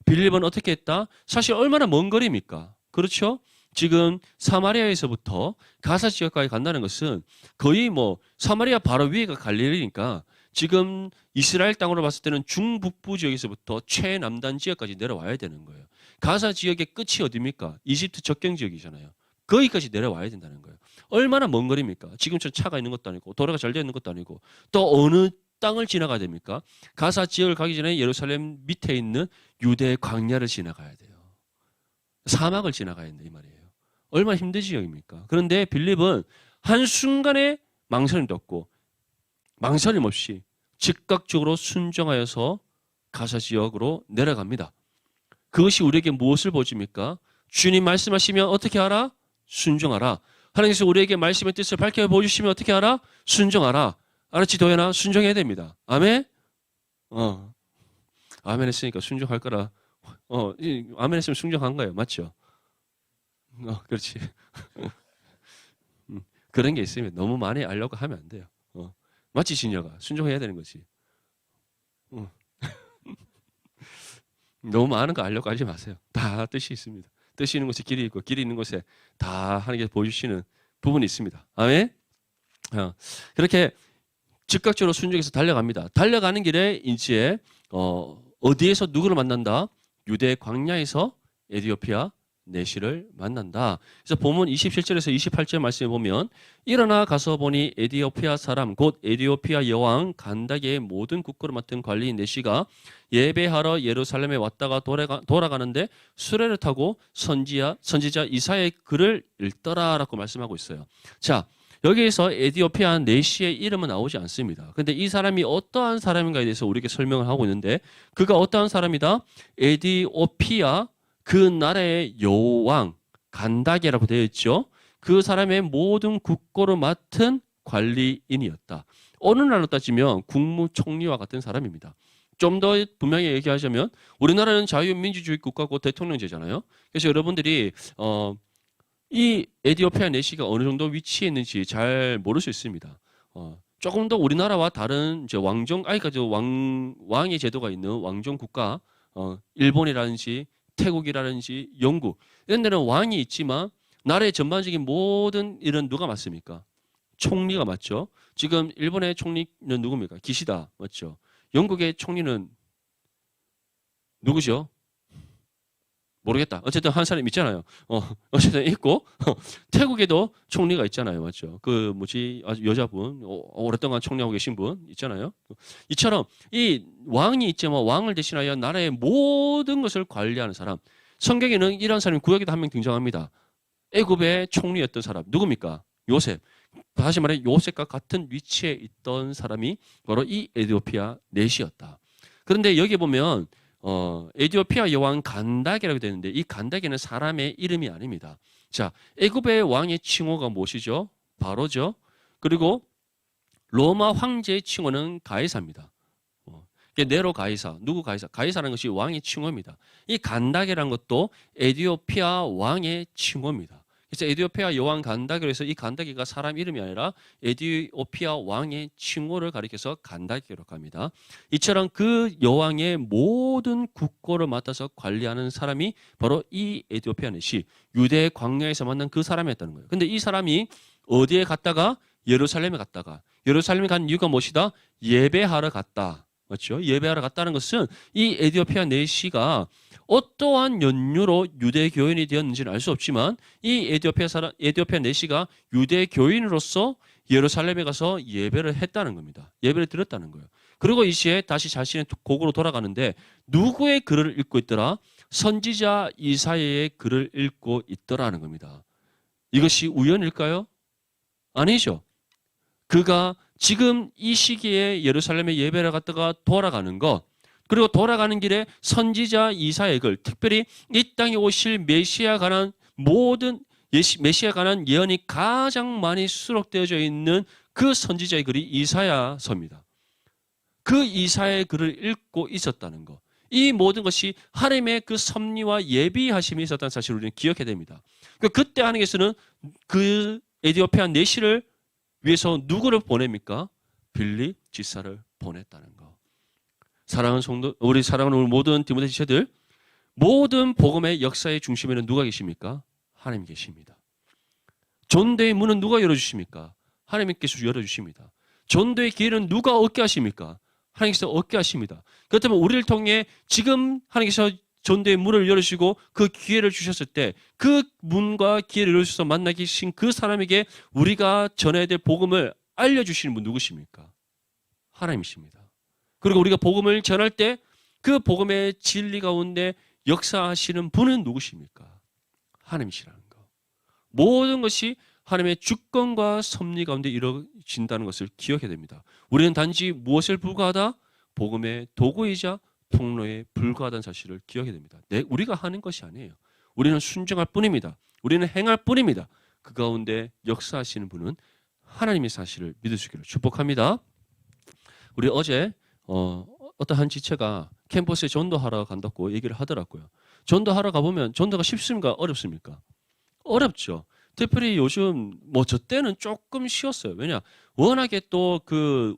빌립은 어떻게 했다? 사실 얼마나 먼 거리입니까? 그렇죠? 지금 사마리아에서부터 가사 지역까지 간다는 것은 거의 사마리아 바로 위에가 갈릴리니까 지금 이스라엘 땅으로 봤을 때는 중북부 지역에서부터 최남단 지역까지 내려와야 되는 거예요. 가사 지역의 끝이 어디입니까? 이집트 접경 지역이잖아요. 거기까지 내려와야 된다는 거예요. 얼마나 먼 거리입니까? 지금처럼 차가 있는 것도 아니고 도로가 잘 되어 있는 것도 아니고 또 어느 땅을 지나가야 됩니까? 가사 지역을 가기 전에 예루살렘 밑에 있는 유대 광야를 지나가야 돼요. 사막을 지나가야 된다 이 말이에요. 얼마나 힘든 지역입니까? 그런데 빌립은 한순간에 망설임도 없고 망설임 없이 즉각적으로 순종하여서 가사 지역으로 내려갑니다. 그것이 우리에게 무엇을 보여줍니까? 주님 말씀하시면 어떻게 하라? 순종하라. 하나님께서 우리에게 말씀의 뜻을 밝혀 보여주시면 어떻게 하라? 순종하라. 알았지 도현아? 순종해야 됩니다. 아멘? 아멘 했으니까 순종할 거라. 아멘 했으면 순종한 거예요. 맞죠? 그렇지. 그런 게 있으면 너무 많이 알려고 하면 안 돼요. 맞지, 진여가? 순종해야 되는 거지. 너무 많은 거 알려고 하지 마세요. 다 뜻이 있습니다. 뜻이 있는 곳에 길이 있고 길이 있는 곳에 다 하나님께서 보여주시는 부분이 있습니다. 아멘? 그렇게 즉각적으로 순종해서 달려갑니다. 달려가는 길에 이제 어디에서 누구를 만난다? 유대 광야에서 에디오피아 내시를 만난다. 그래서 본문 27절에서 28절 말씀에 보면 일어나 가서 보니 에디오피아 사람 곧 에디오피아 여왕 간다게의 모든 국고를 맡은 관리인 내시가 예배하러 예루살렘에 왔다가 돌아가는데 수레를 타고 선지자 이사야의 글을 읽더라라고 말씀하고 있어요. 자, 여기에서 에디오피아 내시의 이름은 나오지 않습니다. 그런데 이 사람이 어떠한 사람인가에 대해서 우리에게 설명을 하고 있는데 그가 어떠한 사람이다? 에디오피아 그 나라의 여왕 간다게라고 되어 있죠. 그 사람의 모든 국고를 맡은 관리인이었다. 어느 날로 따지면 국무총리와 같은 사람입니다. 좀 더 분명히 얘기하자면 우리나라는 자유민주주의 국가고 대통령제잖아요. 그래서 여러분들이 이 에디오피아 내시가 어느 정도 위치에 있는지 잘 모를 수 있습니다. 조금 더 우리나라와 다른 이제 왕의 제도가 있는 왕정 국가, 일본이라든지 태국이라든지 영국 이런 데는 왕이 있지만 나라의 전반적인 모든 일은 누가 맡습니까? 총리가 맡죠. 지금 일본의 총리는 누굽니까? 기시다 맞죠? 영국의 총리는 누구죠? 모르겠다. 어쨌든 한 사람 있잖아요. 어쨌든 있고 태국에도 총리가 있잖아요, 맞죠? 그 뭐지 아주 여자분 오랫동안 총리하고 계신 분 있잖아요. 이처럼 이 왕이 있지만 왕을 대신하여 나라의 모든 것을 관리하는 사람. 성경에는 이런 사람이 구약에도 한 명 등장합니다. 애굽의 총리였던 사람 누굽니까? 요셉. 다시 말해 요셉과 같은 위치에 있던 사람이 바로 이 에디오피아 넷이었다. 그런데 여기 보면 에디오피아 여왕 간다게라고 되는데 이 간다게는 사람의 이름이 아닙니다. 자, 애굽의 왕의 칭호가 무엇이죠? 바로죠. 그리고 로마 황제의 칭호는 가이사입니다. 네로 가이사, 누구 가이사? 가이사라는 것이 왕의 칭호입니다. 이 간다게라는 것도 에디오피아 왕의 칭호입니다. 그래서 에디오피아 여왕 간다게로 해서 이 간다게가 사람 이름이 아니라 에디오피아 왕의 칭호를 가리켜서 간다게로 합니다. 이처럼 그 여왕의 모든 국고를 맡아서 관리하는 사람이 바로 이 에디오피아 넷이 유대 광야에서 만난 그 사람이었다는 거예요. 근데 이 사람이 어디에 갔다가 예루살렘에 갔다가 예루살렘에 간 이유가 무엇이다? 예배하러 갔다. 맞죠? 예배하러 갔다는 것은 이 에디오피아 넷이가 어떠한 연유로 유대 교인이 되었는지는 알 수 없지만 이 에디오피아 넷이가 유대 교인으로서 예루살렘에 가서 예배를 했다는 겁니다. 예배를 드렸다는 거예요. 그리고 이 시에 다시 자신의 고국으로 돌아가는데 누구의 글을 읽고 있더라? 선지자 이사야의 글을 읽고 있더라는 겁니다. 이것이 우연일까요? 아니죠. 그가 지금 이 시기에 예루살렘에 예배를 갔다가 돌아가는 것, 그리고 돌아가는 길에 선지자 이사야의 글, 특별히 이 땅에 오실 메시아에 관한 모든 메시아에 관한 예언이 가장 많이 수록되어져 있는 그 선지자의 글이 이사야서입니다. 그 이사야의 글을 읽고 있었다는 것. 이 모든 것이 하나님의 그 섭리와 예비하심이 있었다는 사실을 우리는 기억해야 됩니다. 그때 하나님께서는 그 에디오피아 내시를 위해서 누구를 보냅니까? 빌립 지사를 보냈다는 거. 사랑하는 성도, 우리 사랑하는 모든 디모데 지체들, 모든 복음의 역사의 중심에는 누가 계십니까? 하나님 계십니다. 전도의 문은 누가 열어주십니까? 하나님께서 열어주십니다. 전도의 기회는 누가 얻게 하십니까? 하나님께서 얻게 하십니다. 그렇다면 우리를 통해 지금 하나님께서 전도의 문을 열어주시고 그 기회를 주셨을 때 그 문과 기회를 열어주셔서 만나 계신 그 사람에게 우리가 전해야 될 복음을 알려주시는 분 누구십니까? 하나님이십니다. 그리고 우리가 복음을 전할 때 그 복음의 진리 가운데 역사하시는 분은 누구십니까? 하나님이시라는 거. 모든 것이 하나님의 주권과 섭리 가운데 이루어진다는 것을 기억해야 됩니다. 우리는 단지 무엇을 불과하다? 복음의 도구이자 통로에 불과하다는 사실을 기억해야 됩니다. 우리가 하는 것이 아니에요. 우리는 순종할 뿐입니다. 우리는 행할 뿐입니다. 그 가운데 역사하시는 분은 하나님의 사실을 믿을 수 있기를 축복합니다. 우리 어제 어떤 한 지체가 캠퍼스에 전도하러 간다고 얘기를 하더라고요. 전도하러 가보면 전도가 쉽습니까? 어렵습니까? 어렵죠. 특별히 요즘 저 때는 조금 쉬웠어요. 왜냐? 워낙에 또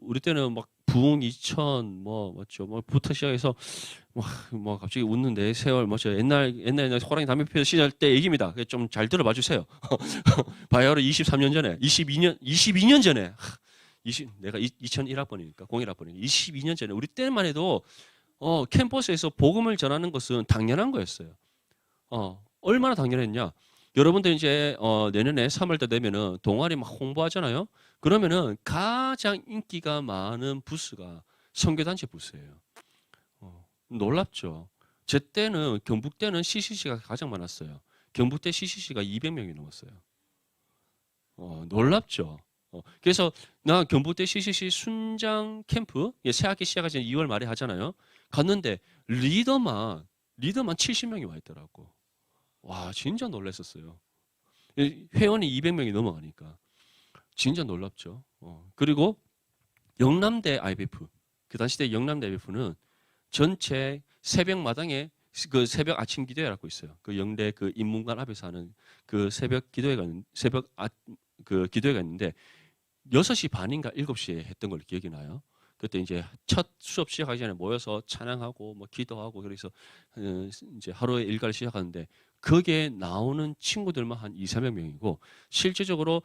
우리 때는 막 부흥 2000 맞죠? 부터 시작해서 갑자기 웃는데 세월 옛날 호랑이 담배 피우는 시절 때 얘기입니다. 좀 잘 들어봐 주세요. 바야흐로 23년 전에 22년 전에 내가 2001학번이니까 01학번이니까 22년 전에 우리 때만 해도 캠퍼스에서 복음을 전하는 것은 당연한 거였어요. 얼마나 당연했냐? 여러분들 이제 내년에 3월 때 되면은 동아리 막 홍보하잖아요. 그러면은 가장 인기가 많은 부스가 선교단체 부스예요. 놀랍죠. 제 때는 경북 때는 CCC가 가장 많았어요. 경북 때 CCC가 200명이 넘었어요. 놀랍죠. 그래서 나 경북 때 CCC 순장 캠프 새학기 시작하지 2월 말에 하잖아요. 갔는데 리더만 70명이 와 있더라고. 와, 진짜 놀랐었어요. 회원이 200명이 넘어가니까 진짜 놀랍죠. 그리고 영남대 IBF, 그 당시 때 영남대 IBF는 전체 새벽마당에 그 새벽 아침 기도회라고 있어요. 그 영대 그 인문관 앞에서 하는 그 새벽 기도회가 그 기도회가 있는데 6시 반인가 7시에 했던 걸 기억이 나요. 그때 이제 첫 수업 시작하기 전에 모여서 찬양하고 기도하고 그래서 이제 하루의 일과를 시작하는데 거기에 나오는 친구들만 한 200~300명이고 실제적으로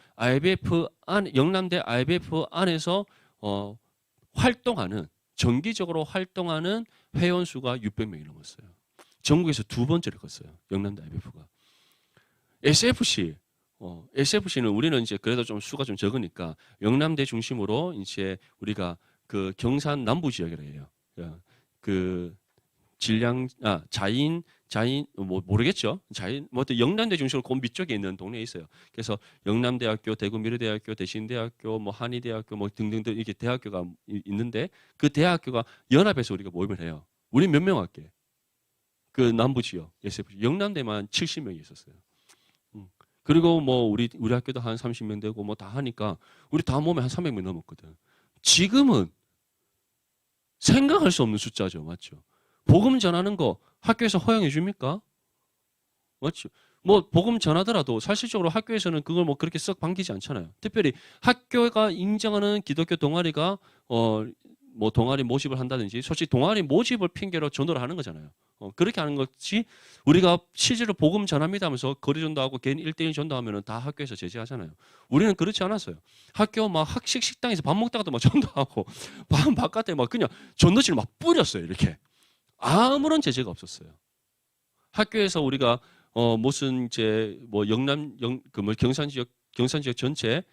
영남대 IBF 안에서 정기적으로 활동하는 회원 수가 600명이 넘었어요. 전국에서 두 번째를 컸어요. 영남대 IBF가. SFC는 우리는 이제 그래도 좀 수가 좀 적으니까 영남대 중심으로 이제 우리가 그 경산 남부 지역이라 해요. 그 자인 뭐 모르겠죠. 자인 뭐 영남대 중심으로 그 밑쪽에 있는 동네에 있어요. 그래서 영남대학교, 대구미래대학교, 대신대학교, 뭐 한의대학교 뭐 등등등 이렇게 대학교가 있는데 그 대학교가 연합해서 우리가 모임을 해요. 우리 몇 명 할게. 그 남부 지역 SFC 영남대만 70명이 있었어요. 그리고 뭐 우리 학교도 한 30명 되고 뭐 다 하니까 우리 다 모으면 한 300명 넘었거든. 지금은 생각할 수 없는 숫자죠. 맞죠? 복음 전하는 거 학교에서 허용해 줍니까? 맞죠? 뭐 복음 전하더라도 사실적으로 학교에서는 그걸 뭐 그렇게 썩 반기지 않잖아요. 특별히 학교가 인정하는 기독교 동아리가 뭐 동아리 모집을 한다든지 솔직히 동아리 모집을 핑계로 전도를 하는 거잖아요. 그렇게 하는 것이 우리가 실제로 복음 전합니다 하면서 거리 전도하고 개인 1대1 전도하면 다 학교에서 제재하잖아요. 우리는 그렇지 않았어요. 학교 막 학식 식당에서 밥 먹다가도 막 전도하고 밥 바깥에 막 그냥 전도지를 막 뿌렸어요. 이렇게. 아무런 제재가 없었어요. 학교에서 우리가 무슨 이제 뭐 뭐 경산 지역 전체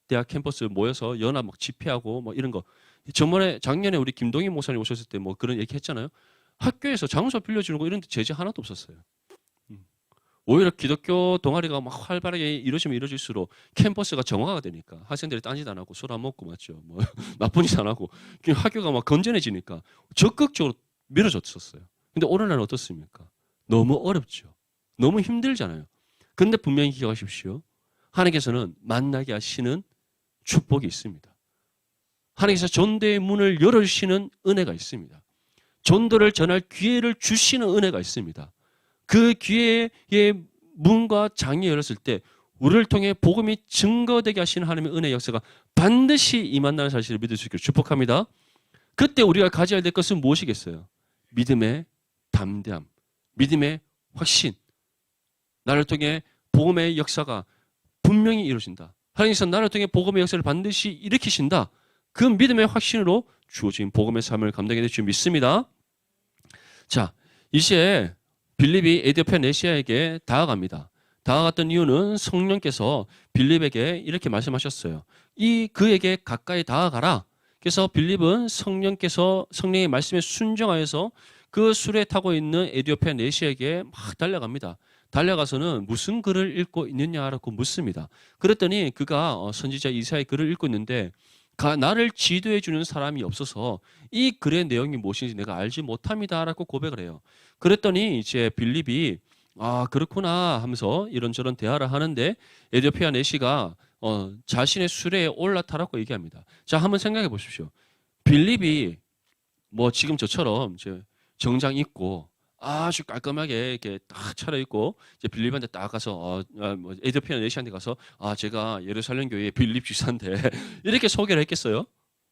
대학 캠퍼스 모여서 연합 막 집회하고 뭐 이런 거. 작년에 우리 김동희 목사님 오셨을 때 뭐 그런 얘기 했잖아요. 학교에서 장소 빌려주는 거 이런 데 제재 하나도 없었어요. 오히려 기독교 동아리가 막 활발하게 이루어지면 이루어질수록 캠퍼스가 정화가 되니까 학생들이 딴짓 안 하고 술 안 먹고 맞죠. 뭐 나쁜 짓 안 하고 학교가 막 건전해지니까 적극적으로 밀어줬었어요. 근데 오늘날은 어떻습니까? 너무 어렵죠. 너무 힘들잖아요. 근데 분명히 기억하십시오. 하나님께서는 만나게 하시는 축복이 있습니다. 하나님께서 전도의 문을 열어주시는 은혜가 있습니다. 전도를 전할 기회를 주시는 은혜가 있습니다. 그 기회의 문과 장이 열렸을 때 우리를 통해 복음이 증거되게 하시는 하나님의 은혜의 역사가 반드시 임한다는 사실을 믿을 수 있기를 축복합니다. 그때 우리가 가져야 될 것은 무엇이겠어요? 믿음의 담대함, 믿음의 확신. 나를 통해 복음의 역사가 분명히 이루어진다. 하나님께서 나를 통해 복음의 역사를 반드시 일으키신다. 그 믿음의 확신으로 주어진 복음의 삶을 감당해야 될 줄 믿습니다. 자, 이제 빌립이 에디오피아 네시아에게 다가갑니다. 다가갔던 이유는 성령께서 빌립에게 이렇게 말씀하셨어요. 그에게 가까이 다가가라. 그래서 빌립은 성령의 말씀에 순종하여서 그 수레에 타고 있는 에디오피아 네시아에게 막 달려갑니다. 달려가서는 무슨 글을 읽고 있느냐라고 묻습니다. 그랬더니 그가 선지자 이사야의 글을 읽고 있는데 나를 지도해 주는 사람이 없어서 이 글의 내용이 무엇인지 내가 알지 못합니다라고 고백을 해요. 그랬더니 이제 빌립이 그렇구나 하면서 이런저런 대화를 하는데 에디오피아 네시가 자신의 수레에 올라타라고 얘기합니다. 자, 한번 생각해 보십시오. 빌립이 뭐 지금 저처럼 이제 정장 입고 아주 깔끔하게 이렇게 딱 차려입고 이제 빌립한테 딱 가서 뭐 에디오피아 네시한테 가서 제가 예루살렘 교회의 빌립 집사인데 이렇게 소개를 했겠어요?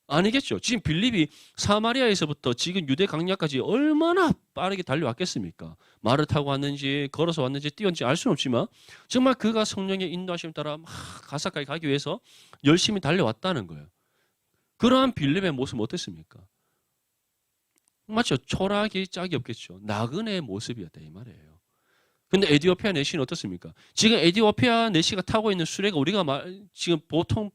아니겠죠. 지금 빌립이 사마리아에서부터 지금 유대 강야까지 얼마나 빠르게 달려왔겠습니까? 말을 타고 왔는지 걸어서 왔는지 뛰었는지 알 수는 없지만 정말 그가 성령의 인도하심에 따라 막 가사까지 가기 위해서 열심히 달려왔다는 거예요. 그러한 빌립의 모습은 어땠습니까? 맞죠? 초라하기 짝이 없겠죠. 나그네의 모습이었다 이 말이에요. 근데 에디오피아 내시는 어떻습니까? 지금 에디오피아 내시가 타고 있는 수레가 우리가 지금 보통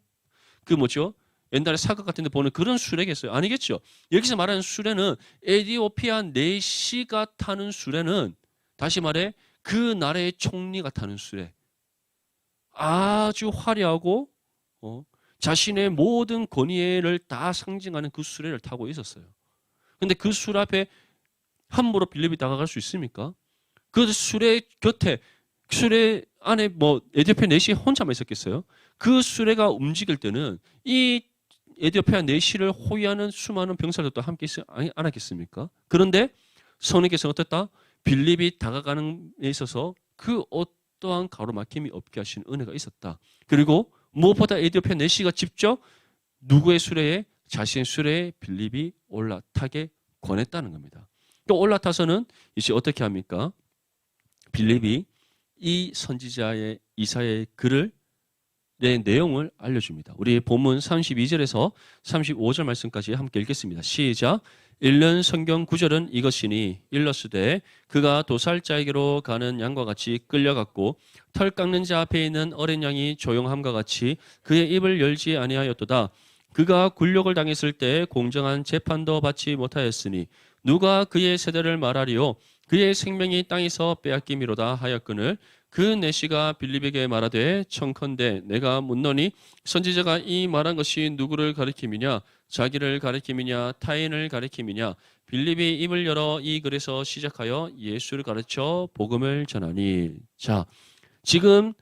옛날에 사극 같은 데 보는 그런 수레겠어요? 아니겠죠. 여기서 말하는 수레는 에디오피아 내시가 타는 수레는 다시 말해 그 나라의 총리가 타는 수레. 아주 화려하고 자신의 모든 권위를 다 상징하는 그 수레를 타고 있었어요. 근데 그 수레 앞에 함부로 빌립이 다가갈 수 있습니까? 그 수레 곁에 수레 안에 뭐 에디오피아 내시 혼자만 있었겠어요? 그 수레가 움직일 때는 이 에디오피아 내시를 호위하는 수많은 병사들도 함께 있지 않았겠습니까? 그런데 성령께서 어땠다? 빌립이 다가가는 데 있어서 그 어떠한 가로막힘이 없게 하신 은혜가 있었다. 그리고 무엇보다 에디오피아 내시가 직접 누구의 수레에 자신의 수레에 빌립이 올라타게 권했다는 겁니다. 또 올라타서는 이제 어떻게 합니까? 빌립이 이 선지자의 이사야의 글을 내용을 알려줍니다. 우리 본문 32절에서 35절 말씀까지 함께 읽겠습니다. 시작. 읽는 성경 구절은 이것이니 일러스되 그가 도살자에게로 가는 양과 같이 끌려갔고 털 깎는 자 앞에 있는 어린 양이 조용함과 같이 그의 입을 열지 아니하였도다. 그가 굴욕을 당했을 때 공정한 재판도 받지 못하였으니 누가 그의 세대를 말하리요. 그의 생명이 땅에서 빼앗김이로다 하였거늘 그 내시가 빌립에게 말하되 청컨대 내가 묻노니 선지자가 이 말한 것이 누구를 가리킴이냐 자기를 가리킴이냐 타인을 가리킴이냐 빌립이 입을 열어 이 글에서 시작하여 예수를 가르쳐 복음을 전하니. 자, 지금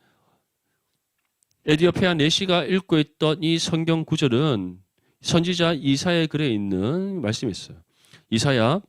에디오피아 내시가 읽고 있던 이 성경 구절은 선지자 이사야의 글에 있는 말씀이 있어요. 이사야서에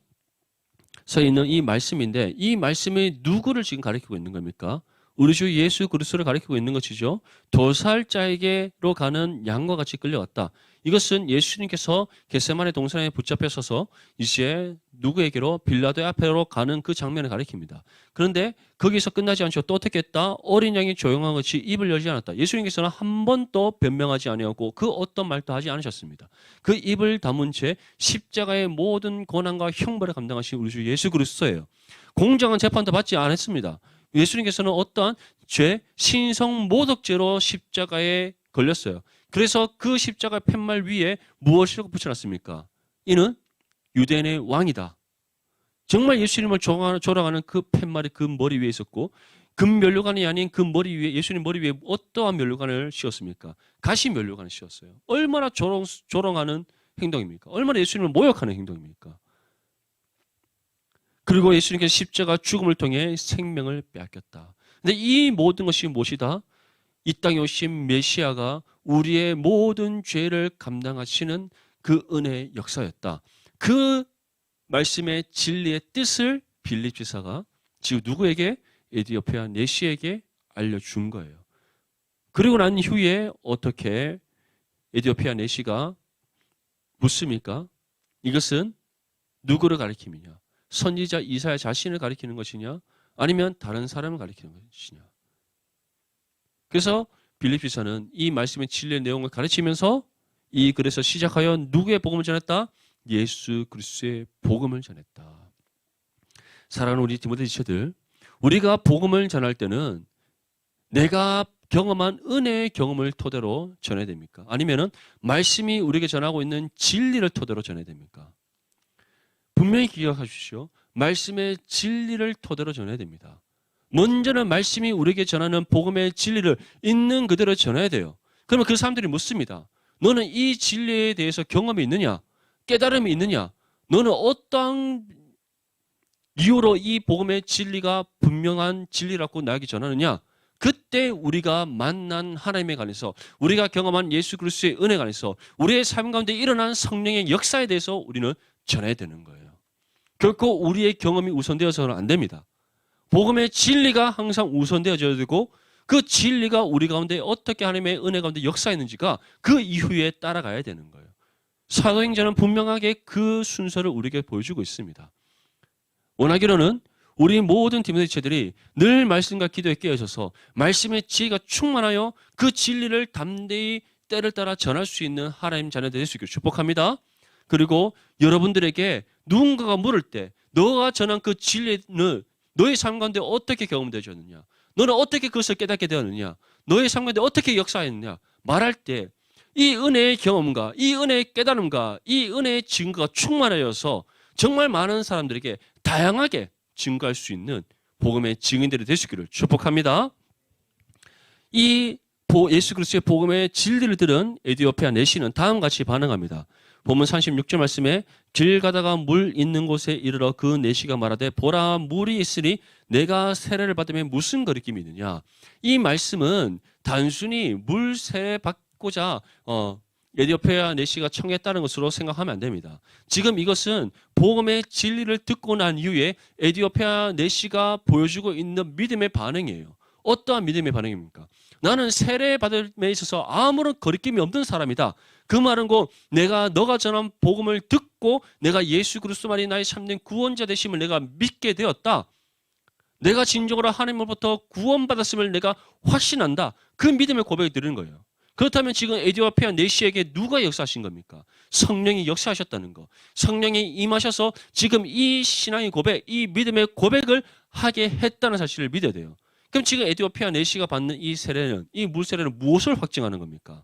있는 이 말씀인데 이 말씀이 누구를 지금 가리키고 있는 겁니까? 우리 주 예수 그리스도를 가리키고 있는 것이죠. 도살자에게로 가는 양과 같이 끌려갔다. 이것은 예수님께서 겟세마네 동산에 붙잡혀 서서 이제 누구에게로 빌라도의 앞으로 가는 그 장면을 가리킵니다. 그런데 거기서 끝나지 않죠. 또 어떻게 했다? 어린 양이 조용한 것이 입을 열지 않았다. 예수님께서는 한 번도 변명하지 아니하고 그 어떤 말도 하지 않으셨습니다. 그 입을 다문 채 십자가의 모든 고난과 형벌을 감당하신 우리 주 예수 그리스도예요. 공정한 재판도 받지 않았습니다. 예수님께서는 어떠한 죄, 신성 모독죄로 십자가에 걸렸어요. 그래서 그 십자가 팻말 위에 무엇을 붙여놨습니까? 이는 유대인의 왕이다. 정말 예수님을 조랑하는 그 팻말이 그 머리 위에 있었고 금면류관이 아닌 그 머리 위에 예수님 머리 위에 어떠한 면류관을 씌웠습니까? 가시 면류관을 씌웠어요. 얼마나 조롱하는 행동입니까? 얼마나 예수님을 모욕하는 행동입니까? 그리고 예수님께서 십자가 죽음을 통해 생명을 빼앗겼다. 근데 이 모든 것이 무엇이다? 이 땅에 오신 메시아가 우리의 모든 죄를 감당하시는 그 은혜의 역사였다. 그 말씀의 진리의 뜻을 빌립 지사가 지금 누구에게? 에디오피아 내시에게 알려준 거예요. 그리고 난 후에 어떻게 에디오피아 내시가 묻습니까? 이것은 누구를 가리킴이냐? 선지자 이사야 자신을 가리키는 것이냐? 아니면 다른 사람을 가리키는 것이냐? 그래서 빌립 지사는 이 말씀의 진리의 내용을 가르치면서 이 글에서 시작하여 누구의 복음을 전했다? 예수 그리스도의 복음을 전했다. 사랑하는 우리 디모데 지체들, 우리가 복음을 전할 때는 내가 경험한 은혜의 경험을 토대로 전해야 됩니까? 아니면은 말씀이 우리에게 전하고 있는 진리를 토대로 전해야 됩니까? 분명히 기억하십시오. 말씀의 진리를 토대로 전해야 됩니다. 먼저는 말씀이 우리에게 전하는 복음의 진리를 있는 그대로 전해야 돼요. 그러면 그 사람들이 묻습니다. 너는 이 진리에 대해서 경험이 있느냐? 깨달음이 있느냐? 너는 어떠한 이유로 이 복음의 진리가 분명한 진리라고 나에게 전하느냐? 그때 우리가 만난 하나님에 관해서, 우리가 경험한 예수 그리스도의 은혜에 관해서, 우리의 삶 가운데 일어난 성령의 역사에 대해서 우리는 전해야 되는 거예요. 결코 우리의 경험이 우선되어서는 안 됩니다. 복음의 진리가 항상 우선되어져야 되고 그 진리가 우리 가운데 어떻게 하나님의 은혜 가운데 역사했는지가 그 이후에 따라가야 되는 거예요. 사도행전은 분명하게 그 순서를 우리에게 보여주고 있습니다. 원하기로는 우리 모든 디모데 지체들이 늘 말씀과 기도에 깨어져서 말씀의 지혜가 충만하여 그 진리를 담대히 때를 따라 전할 수 있는 하나님 자녀들 될 수 있기를 축복합니다. 그리고 여러분들에게 누군가가 물을 때 너가 전한 그 진리는 너의 삶 가운데 어떻게 경험되었느냐, 너는 어떻게 그것을 깨닫게 되었느냐, 너의 삶 가운데 어떻게 역사했느냐 말할 때 이 은혜의 경험과 이 은혜의 깨달음과 이 은혜의 증거가 충만하여서 정말 많은 사람들에게 다양하게 증거할 수 있는 복음의 증인들이 될 수 있기를 축복합니다. 이 예수 그리스도의 복음의 진리를 들은 에디오피아 내시는 다음과 같이 반응합니다. 본문 36절 말씀에 길 가다가 물 있는 곳에 이르러 그 내시가 말하되 보라 물이 있으니 내가 세례를 받으면 무슨 거리낌이 있느냐. 이 말씀은 단순히 물 세례 받고자 에디오피아 내시가 청했다는 것으로 생각하면 안 됩니다. 지금 이것은 복음의 진리를 듣고 난 이후에 에디오피아 내시가 보여주고 있는 믿음의 반응이에요. 어떠한 믿음의 반응입니까? 나는 세례 받음에 있어서 아무런 거리낌이 없는 사람이다. 그 말은 곧 내가 너가 전한 복음을 듣고 내가 예수 그리스도만이 나의 참된 구원자 되심을 내가 믿게 되었다. 내가 진정으로 하나님으로부터 구원받았음을 내가 확신한다. 그 믿음의 고백을 드리는 거예요. 그렇다면 지금 에디오피아 내시에게 누가 역사하신 겁니까? 성령이 역사하셨다는 거. 성령이 임하셔서 지금 이 신앙의 고백, 이 믿음의 고백을 하게 했다는 사실을 믿어야 돼요. 그럼 지금 에디오피아 내시가 받는 이 세례는, 이 물세례는 무엇을 확증하는 겁니까?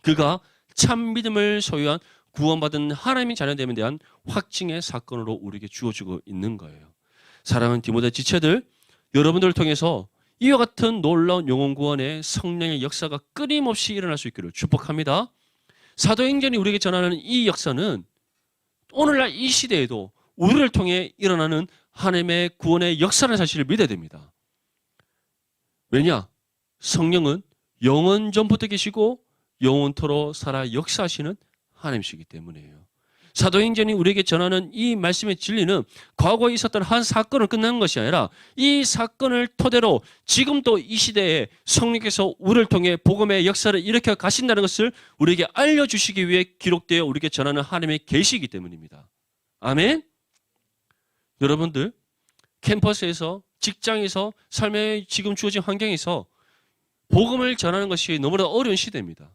그가 참 믿음을 소유한 구원받은 하나님의 자녀됨에 대한 확증의 사건으로 우리에게 주어지고 있는 거예요. 사랑하는 디모데 지체들, 여러분들을 통해서 이와 같은 놀라운 영혼 구원의 성령의 역사가 끊임없이 일어날 수 있기를 축복합니다. 사도행전이 우리에게 전하는 이 역사는 오늘날 이 시대에도 우리를 통해 일어나는 하나님의 구원의 역사라는 사실을 믿어야 됩니다. 왜냐? 성령은 영원 전부터 계시고 영원토록 살아 역사하시는 하나님이시기 때문이에요. 사도행전이 우리에게 전하는 이 말씀의 진리는 과거에 있었던 한 사건을 끝나는 것이 아니라 이 사건을 토대로 지금도 이 시대에 성령께서 우리를 통해 복음의 역사를 일으켜 가신다는 것을 우리에게 알려주시기 위해 기록되어 우리에게 전하는 하나님의 계시이기 때문입니다. 아멘? 여러분들, 캠퍼스에서, 직장에서, 삶의 지금 주어진 환경에서 복음을 전하는 것이 너무나 어려운 시대입니다.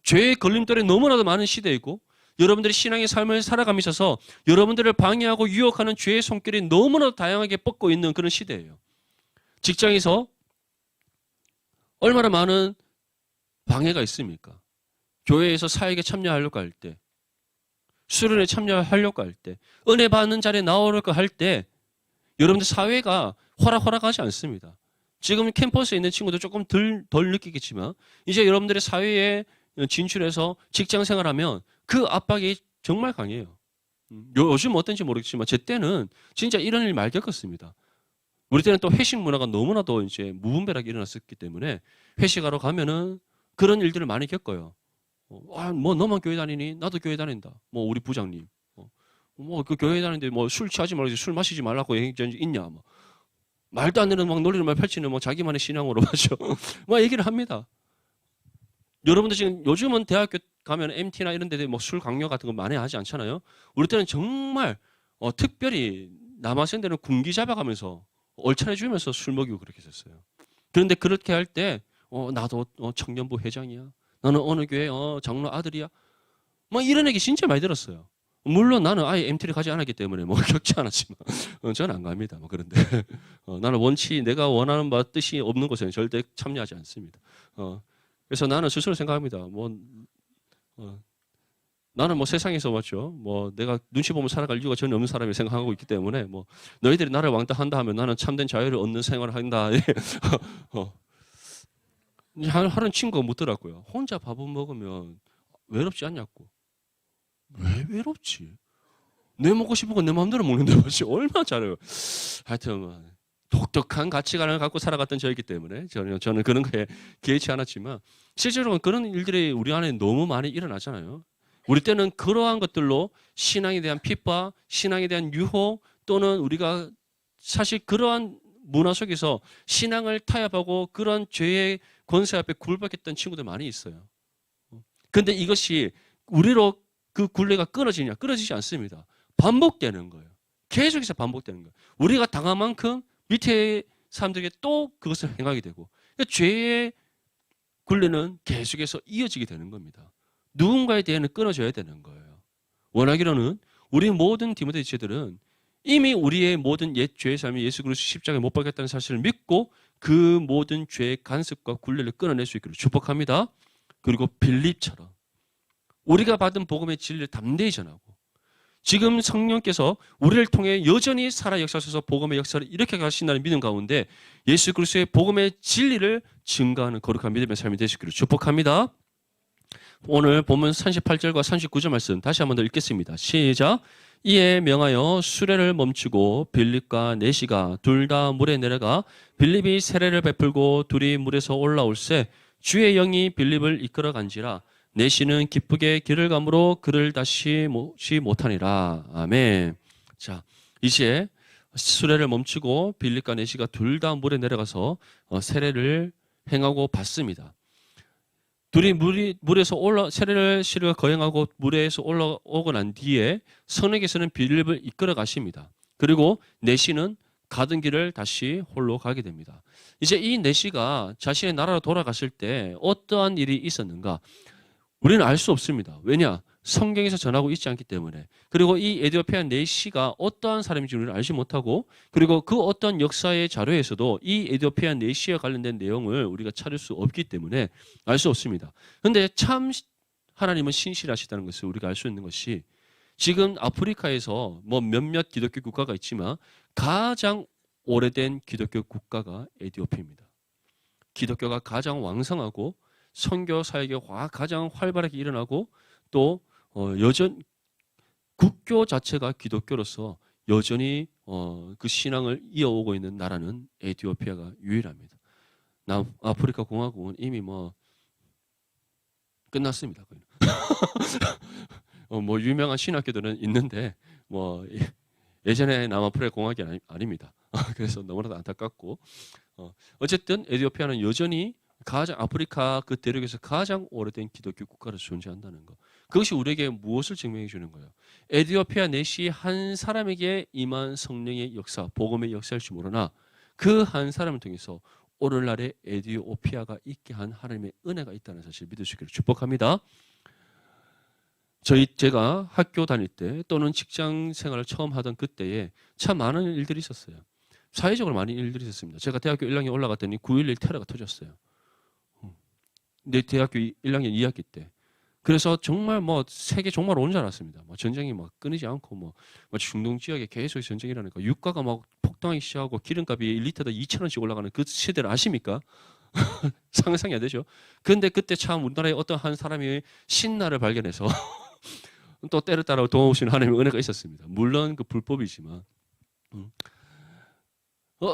죄의 걸림돌이 너무나도 많은 시대이고 여러분들이 신앙의 삶을 살아가며 있어서 여러분들을 방해하고 유혹하는 죄의 손길이 너무나 다양하게 뻗고 있는 그런 시대예요. 직장에서 얼마나 많은 방해가 있습니까? 교회에서 사역에 참여하려고 할 때, 수련에 참여하려고 할 때, 은혜 받는 자리에 나오려고 할 때 여러분들 사회가 허락하지 않습니다. 지금 캠퍼스에 있는 친구도 조금 덜 느끼겠지만 이제 여러분들의 사회에 진출해서 직장 생활하면 그 압박이 정말 강해요. 요즘 어떤지 모르겠지만 제 때는 진짜 이런 일 많이 겪었습니다. 우리 때는 또 회식 문화가 너무나도 이제 무분별하게 일어났었기 때문에 회식하러 가면은 그런 일들을 많이 겪어요. 뭐 너만 교회 다니니? 나도 교회 다닌다. 뭐 우리 부장님. 뭐 그 교회 다니는데 뭐 술 취하지 말고 술 마시지 말라고 있냐? 뭐 말도 안 되는 막 논리를 막 펼치는 뭐 자기만의 신앙으로 마죠. 막 얘기를 합니다. 여러분들 지금 요즘은 대학교 가면 MT나 이런 데들 뭐 술 강요 같은 거 많이 하지 않잖아요. 우리 때는 정말 특별히 남학생들은 군기 잡아가면서 얼차려 주면서 술 먹이고 그렇게 했었어요. 그런데 그렇게 할 때 나도 청년부 회장이야. 나는 어느 교회 장로 아들이야. 뭐 이런 얘기 진짜 많이 들었어요. 물론 나는 아예 MT를 가지 않았기 때문에 뭐 겪지 않았지만 저는 안 갑니다. 뭐 그런데 나는 내가 원하는 바 뜻이 없는 곳에는 절대 참여하지 않습니다. 그래서 나는 스스로 생각합니다. 나는 뭐 세상에서 맞죠. 뭐 내가 눈치 보면 살아갈 이유가 전혀 없는 사람이 생각하고 있기 때문에 뭐 너희들이 나를 왕따한다 하면 나는 참된 자유를 얻는 생활을 한다. 하는 친구가 묻더라고요. 혼자 밥을 먹으면 외롭지 않냐고. 왜 외롭지? 내 먹고 싶은 건 내 마음대로 먹는데 뭐지? 얼마나 잘해요. 하여튼 독특한 가치관을 갖고 살아갔던 저이기 때문에 저는 그런 거에 개의치 않았지만 실제로 그런 일들이 우리 안에 너무 많이 일어나잖아요. 우리 때는 그러한 것들로 신앙에 대한 핍박, 신앙에 대한 유혹 또는 우리가 사실 그러한 문화 속에서 신앙을 타협하고 그런 죄의 권세 앞에 굴복했던 친구들 많이 있어요. 그런데 이것이 우리로 그 굴레가 끊어지냐? 끊어지지 않습니다. 반복되는 거예요. 계속해서 반복되는 거예요. 우리가 당한 만큼 밑에 사람들에게 또 그것을 행하게 되고 그러니까 죄의 굴레는 계속해서 이어지게 되는 겁니다. 누군가에 대해서는 끊어져야 되는 거예요. 원하기로는 우리 모든 디모데 지체들은 이미 우리의 모든 옛 죄의 삶이 예수 그리스도 십자가에 못 박혔다는 사실을 믿고 그 모든 죄의 간섭과 굴레를 끊어낼 수 있기를 축복합니다. 그리고 빌립처럼 우리가 받은 복음의 진리를 담대히 전하고 지금 성령께서 우리를 통해 여전히 살아 역사하셔서 복음의 역사를 일으켜 가신다는 믿음 가운데 예수 그리스도의 복음의 진리를 증거하는 거룩한 믿음의 삶이 되시기를 축복합니다. 오늘 본문 38절과 39절 말씀 다시 한 번 더 읽겠습니다. 시작. 이에 명하여 수레를 멈추고 빌립과 내시가 둘 다 물에 내려가 빌립이 세례를 베풀고 둘이 물에서 올라올새 주의 영이 빌립을 이끌어 간지라 내시는 기쁘게 길을 가므로 그를 다시 모시 못하니라. 아멘. 자, 이제 수레를 멈추고 빌립과 내시가 둘 다 물에 내려가서 세례를 행하고 받습니다. 둘이 물에서 세례를 거행하고 물에서 올라오고 난 뒤에 성령께서는 빌립을 이끌어 가십니다. 그리고 내시는 가던 길을 다시 홀로 가게 됩니다. 이제 이 내시가 자신의 나라로 돌아갔을 때 어떠한 일이 있었는가? 우리는 알 수 없습니다. 왜냐? 성경에서 전하고 있지 않기 때문에. 그리고 이 에디오피아 내시가 어떠한 사람인지 우리는 알지 못하고, 그리고 그 어떤 역사의 자료에서도 이 에디오피아 내시와 관련된 내용을 우리가 찾을 수 없기 때문에 알 수 없습니다. 그런데 참 하나님은 신실하시다는 것을 우리가 알 수 있는 것이, 지금 아프리카에서 뭐 몇몇 기독교 국가가 있지만 가장 오래된 기독교 국가가 에디오피아입니다. 기독교가 가장 왕성하고 선교 사역이 가장 활발하게 일어나고, 또 여전 국교 자체가 기독교로서 여전히 그 신앙을 이어오고 있는 나라는 에티오피아가 유일합니다. 남아프리카 공화국은 이미 뭐 끝났습니다. 뭐 유명한 신학교들은 있는데 뭐 예전에 남아프리카 공화국이 아닙니다. 그래서 너무나도 안타깝고, 어쨌든 에티오피아는 여전히 가장 아프리카 그 대륙에서 가장 오래된 기독교 국가로 존재한다는 것. 그것이 우리에게 무엇을 증명해 주는 거예요? 에티오피아 내시 한 사람에게 임한 성령의 역사, 복음의 역사일지 모르나 그 한 사람을 통해서 오늘날의 에티오피아가 있게 한 하나님의 은혜가 있다는 사실을 믿을 수 있기를 축복합니다. 제가 학교 다닐 때 또는 직장 생활을 처음 하던 그때에 참 많은 일들이 있었어요. 사회적으로 많은 일들이 있었습니다. 제가 대학교 1학년 올라갔더니 9.11 테러가 터졌어요. 내 대학교 1학년 2학기 때. 그래서 정말 뭐 세계 정말 오는 줄 알았습니다. 뭐 전쟁이 막 끊이지 않고 뭐 중동 지역에 계속 전쟁이 일어나니까 유가가 막 폭등하기 시작하고 기름값이 1리터당 2,000원씩 올라가는 그 시대를 아십니까? 상상이 안 되죠. 그런데 그때 참 우리나라에 어떤 한 사람이 신나를 발견해서 또 때를 따라 도와오시는 하나님의 은혜가 있었습니다. 물론 그 불법이지만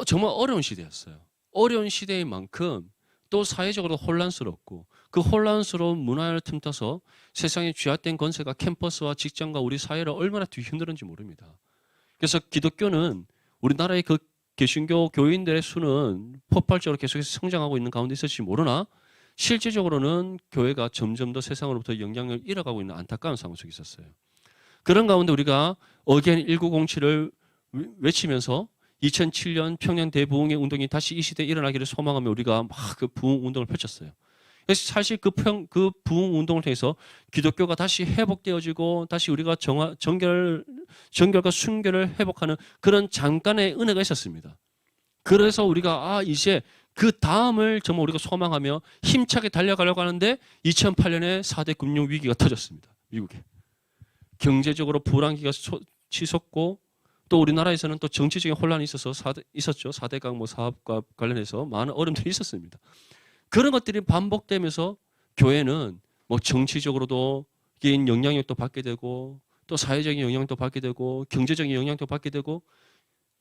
정말 어려운 시대였어요. 어려운 시대인 만큼 또 사회적으로 혼란스럽고, 그 혼란스러운 문화를 틈타서 세상에 쥐약된 권세가 캠퍼스와 직장과 우리 사회를 얼마나 뒤흔들었는지 모릅니다. 그래서 기독교는 우리나라의 그 개신교 교인들의 수는 폭발적으로 계속해서 성장하고 있는 가운데 있을지 모르나, 실제적으로는 교회가 점점 더 세상으로부터 영향을 잃어가고 있는 안타까운 상황 속에 있었어요. 그런 가운데 우리가 어게인 1907을 외치면서 2007년 평양 대부흥의 운동이 다시 이 시대에 일어나기를 소망하며 우리가 막 그 부흥 운동을 펼쳤어요. 그래서 사실 그 부흥 운동을 통해서 기독교가 다시 회복되어지고, 다시 우리가 정결과 순결을 회복하는 그런 잠깐의 은혜가 있었습니다. 그래서 우리가 이제 그 다음을 정말 우리가 소망하며 힘차게 달려가려고 하는데 2008년에 4대 금융 위기가 터졌습니다. 미국에. 경제적으로 불황기가 치솟고, 또 우리나라에서는 또 정치적인 혼란이 있었죠. 4대강 뭐 사업과 관련해서 많은 어려움들이 있었습니다. 그런 것들이 반복되면서 교회는 뭐 정치적으로도 개인 영향력도 받게 되고, 또 사회적인 영향도 받게 되고, 경제적인 영향도 받게 되고,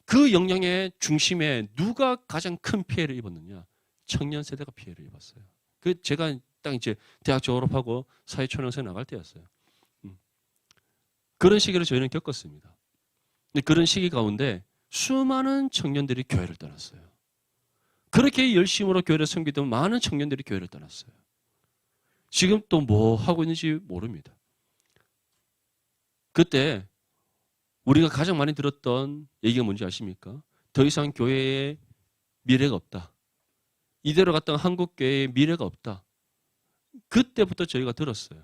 그 영향의 중심에 누가 가장 큰 피해를 입었느냐? 청년 세대가 피해를 입었어요. 제가 딱 이제 대학 졸업하고 사회초년생 나갈 때였어요. 그런 시기를 저희는 겪었습니다. 그런 시기 가운데 수많은 청년들이 교회를 떠났어요. 그렇게 열심으로 교회를 섬기던 많은 청년들이 교회를 떠났어요. 지금 또 뭐 하고 있는지 모릅니다. 그때 우리가 가장 많이 들었던 얘기가 뭔지 아십니까? 더 이상 교회에 미래가 없다. 이대로 갔다가 한국 교회에 미래가 없다. 그때부터 저희가 들었어요.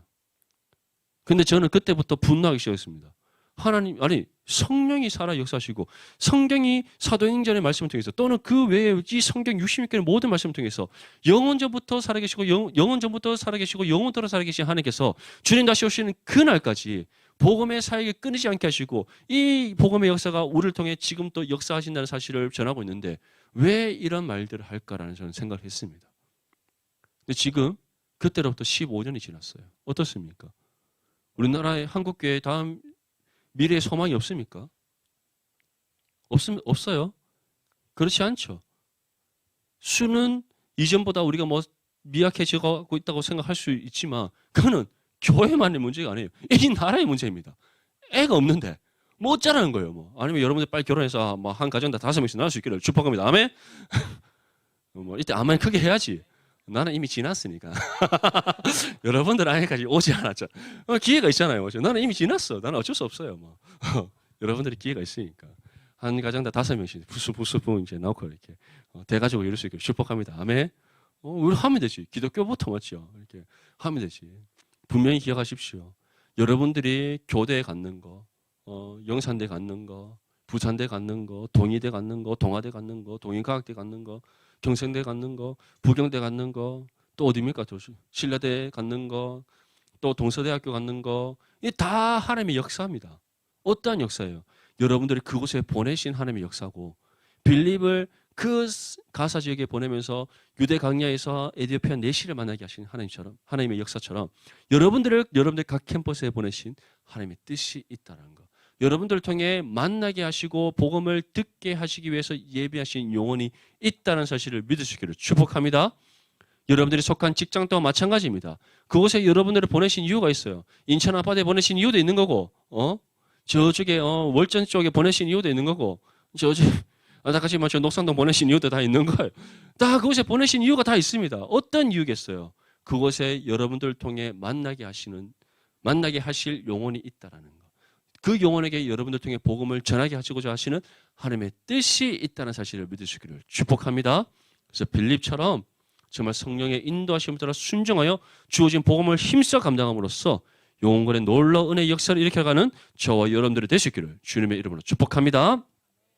근데 저는 그때부터 분노하기 시작했습니다. 하나님, 아니 성령이 살아 역사하시고, 성경이 사도행전의 말씀을 통해서, 또는 그 외에 이 성경 66개의 모든 말씀을 통해서 영원전부터 살아계시고 영원전부터 살아계시고 영원토록 살아계신 하나님께서 주님 다시 오시는 그날까지 복음의 사역이 끊이지 않게 하시고, 이 복음의 역사가 우리를 통해 지금 또 역사하신다는 사실을 전하고 있는데 왜 이런 말들을 할까라는 저는 생각을 했습니다. 근데 지금 그때로부터 15년이 지났어요. 어떻습니까? 우리나라의 한국교회 다음 미래의 소망이 없습니까? 없어요. 그렇지 않죠. 수는 이전보다 우리가 뭐 미약해지고 있다고 생각할 수 있지만 그거는 교회만의 문제가 아니에요. 이 나라의 문제입니다. 애가 없는데 뭐 어쩌라는 거예요. 뭐 아니면 여러분들 빨리 결혼해서 뭐 한 가정 다 5명씩 낳을 수 있기를 축복합니다. 아멘. 뭐 이때 아멘 크게 해야지. 나는 이미 지났으니까. 여러분들 안에까지 오지 않았죠. 기회가 있잖아요. 나는 이미 지났어. 나는 어쩔 수 없어요. 뭐. 여러분들이 기회가 있으니까. 한 가정당 5명씩 부스부스 이제 나오고 이렇게 돼가지고 이럴 수 있게 축복합니다. 아멘. 우리 하면 되지. 기독교부터 맞죠. 이렇게 하면 되지. 분명히 기억하십시오. 여러분들이 교대에 갖는 거, 영산대 갖는 거, 부산대 갖는 거, 동의대 갖는 거, 동아대 갖는 거, 동인과학대 갖는 거, 경성대 갖는 거, 부경대 갖는 거, 또 어디입니까? 또 신라대 갖는 거, 또 동서대학교 갖는 거, 이 다 하나님의 역사입니다. 어떠한 역사예요? 여러분들이 그곳에 보내신 하나님의 역사고, 빌립을 그 가사 지역에 보내면서 유대 강야에서 에디오피아 내시를 만나게 하신 하나님처럼, 하나님의 역사처럼 여러분들 각 캠퍼스에 보내신 하나님의 뜻이 있다는 거. 여러분들을 통해 만나게 하시고 복음을 듣게 하시기 위해서 예비하신 영혼이 있다는 사실을 믿으시기를 축복합니다. 여러분들이 속한 직장도 마찬가지입니다. 그곳에 여러분들을 보내신 이유가 있어요. 인천 아파트에 보내신 이유도 있는 거고, 저쪽에 월전 쪽에 보내신 이유도 있는 거고, 아까 같이 맞춰 녹산동 보내신 이유도 다 있는 거예요. 다 그곳에 보내신 이유가 다 있습니다. 어떤 이유겠어요? 그곳에 여러분들을 통해 만나게 하실 영혼이 있다라는 거. 그 영혼에게 여러분들 통해 복음을 전하게 하시고자 하시는 하나님의 뜻이 있다는 사실을 믿으시기를 축복합니다. 그래서 빌립처럼 정말 성령의 인도하심을 따라 순종하여 주어진 복음을 힘써 감당함으로써 영혼권의 놀라운 은혜의 역사를 일으켜가는 저와 여러분들이 되시기를 주님의 이름으로 축복합니다.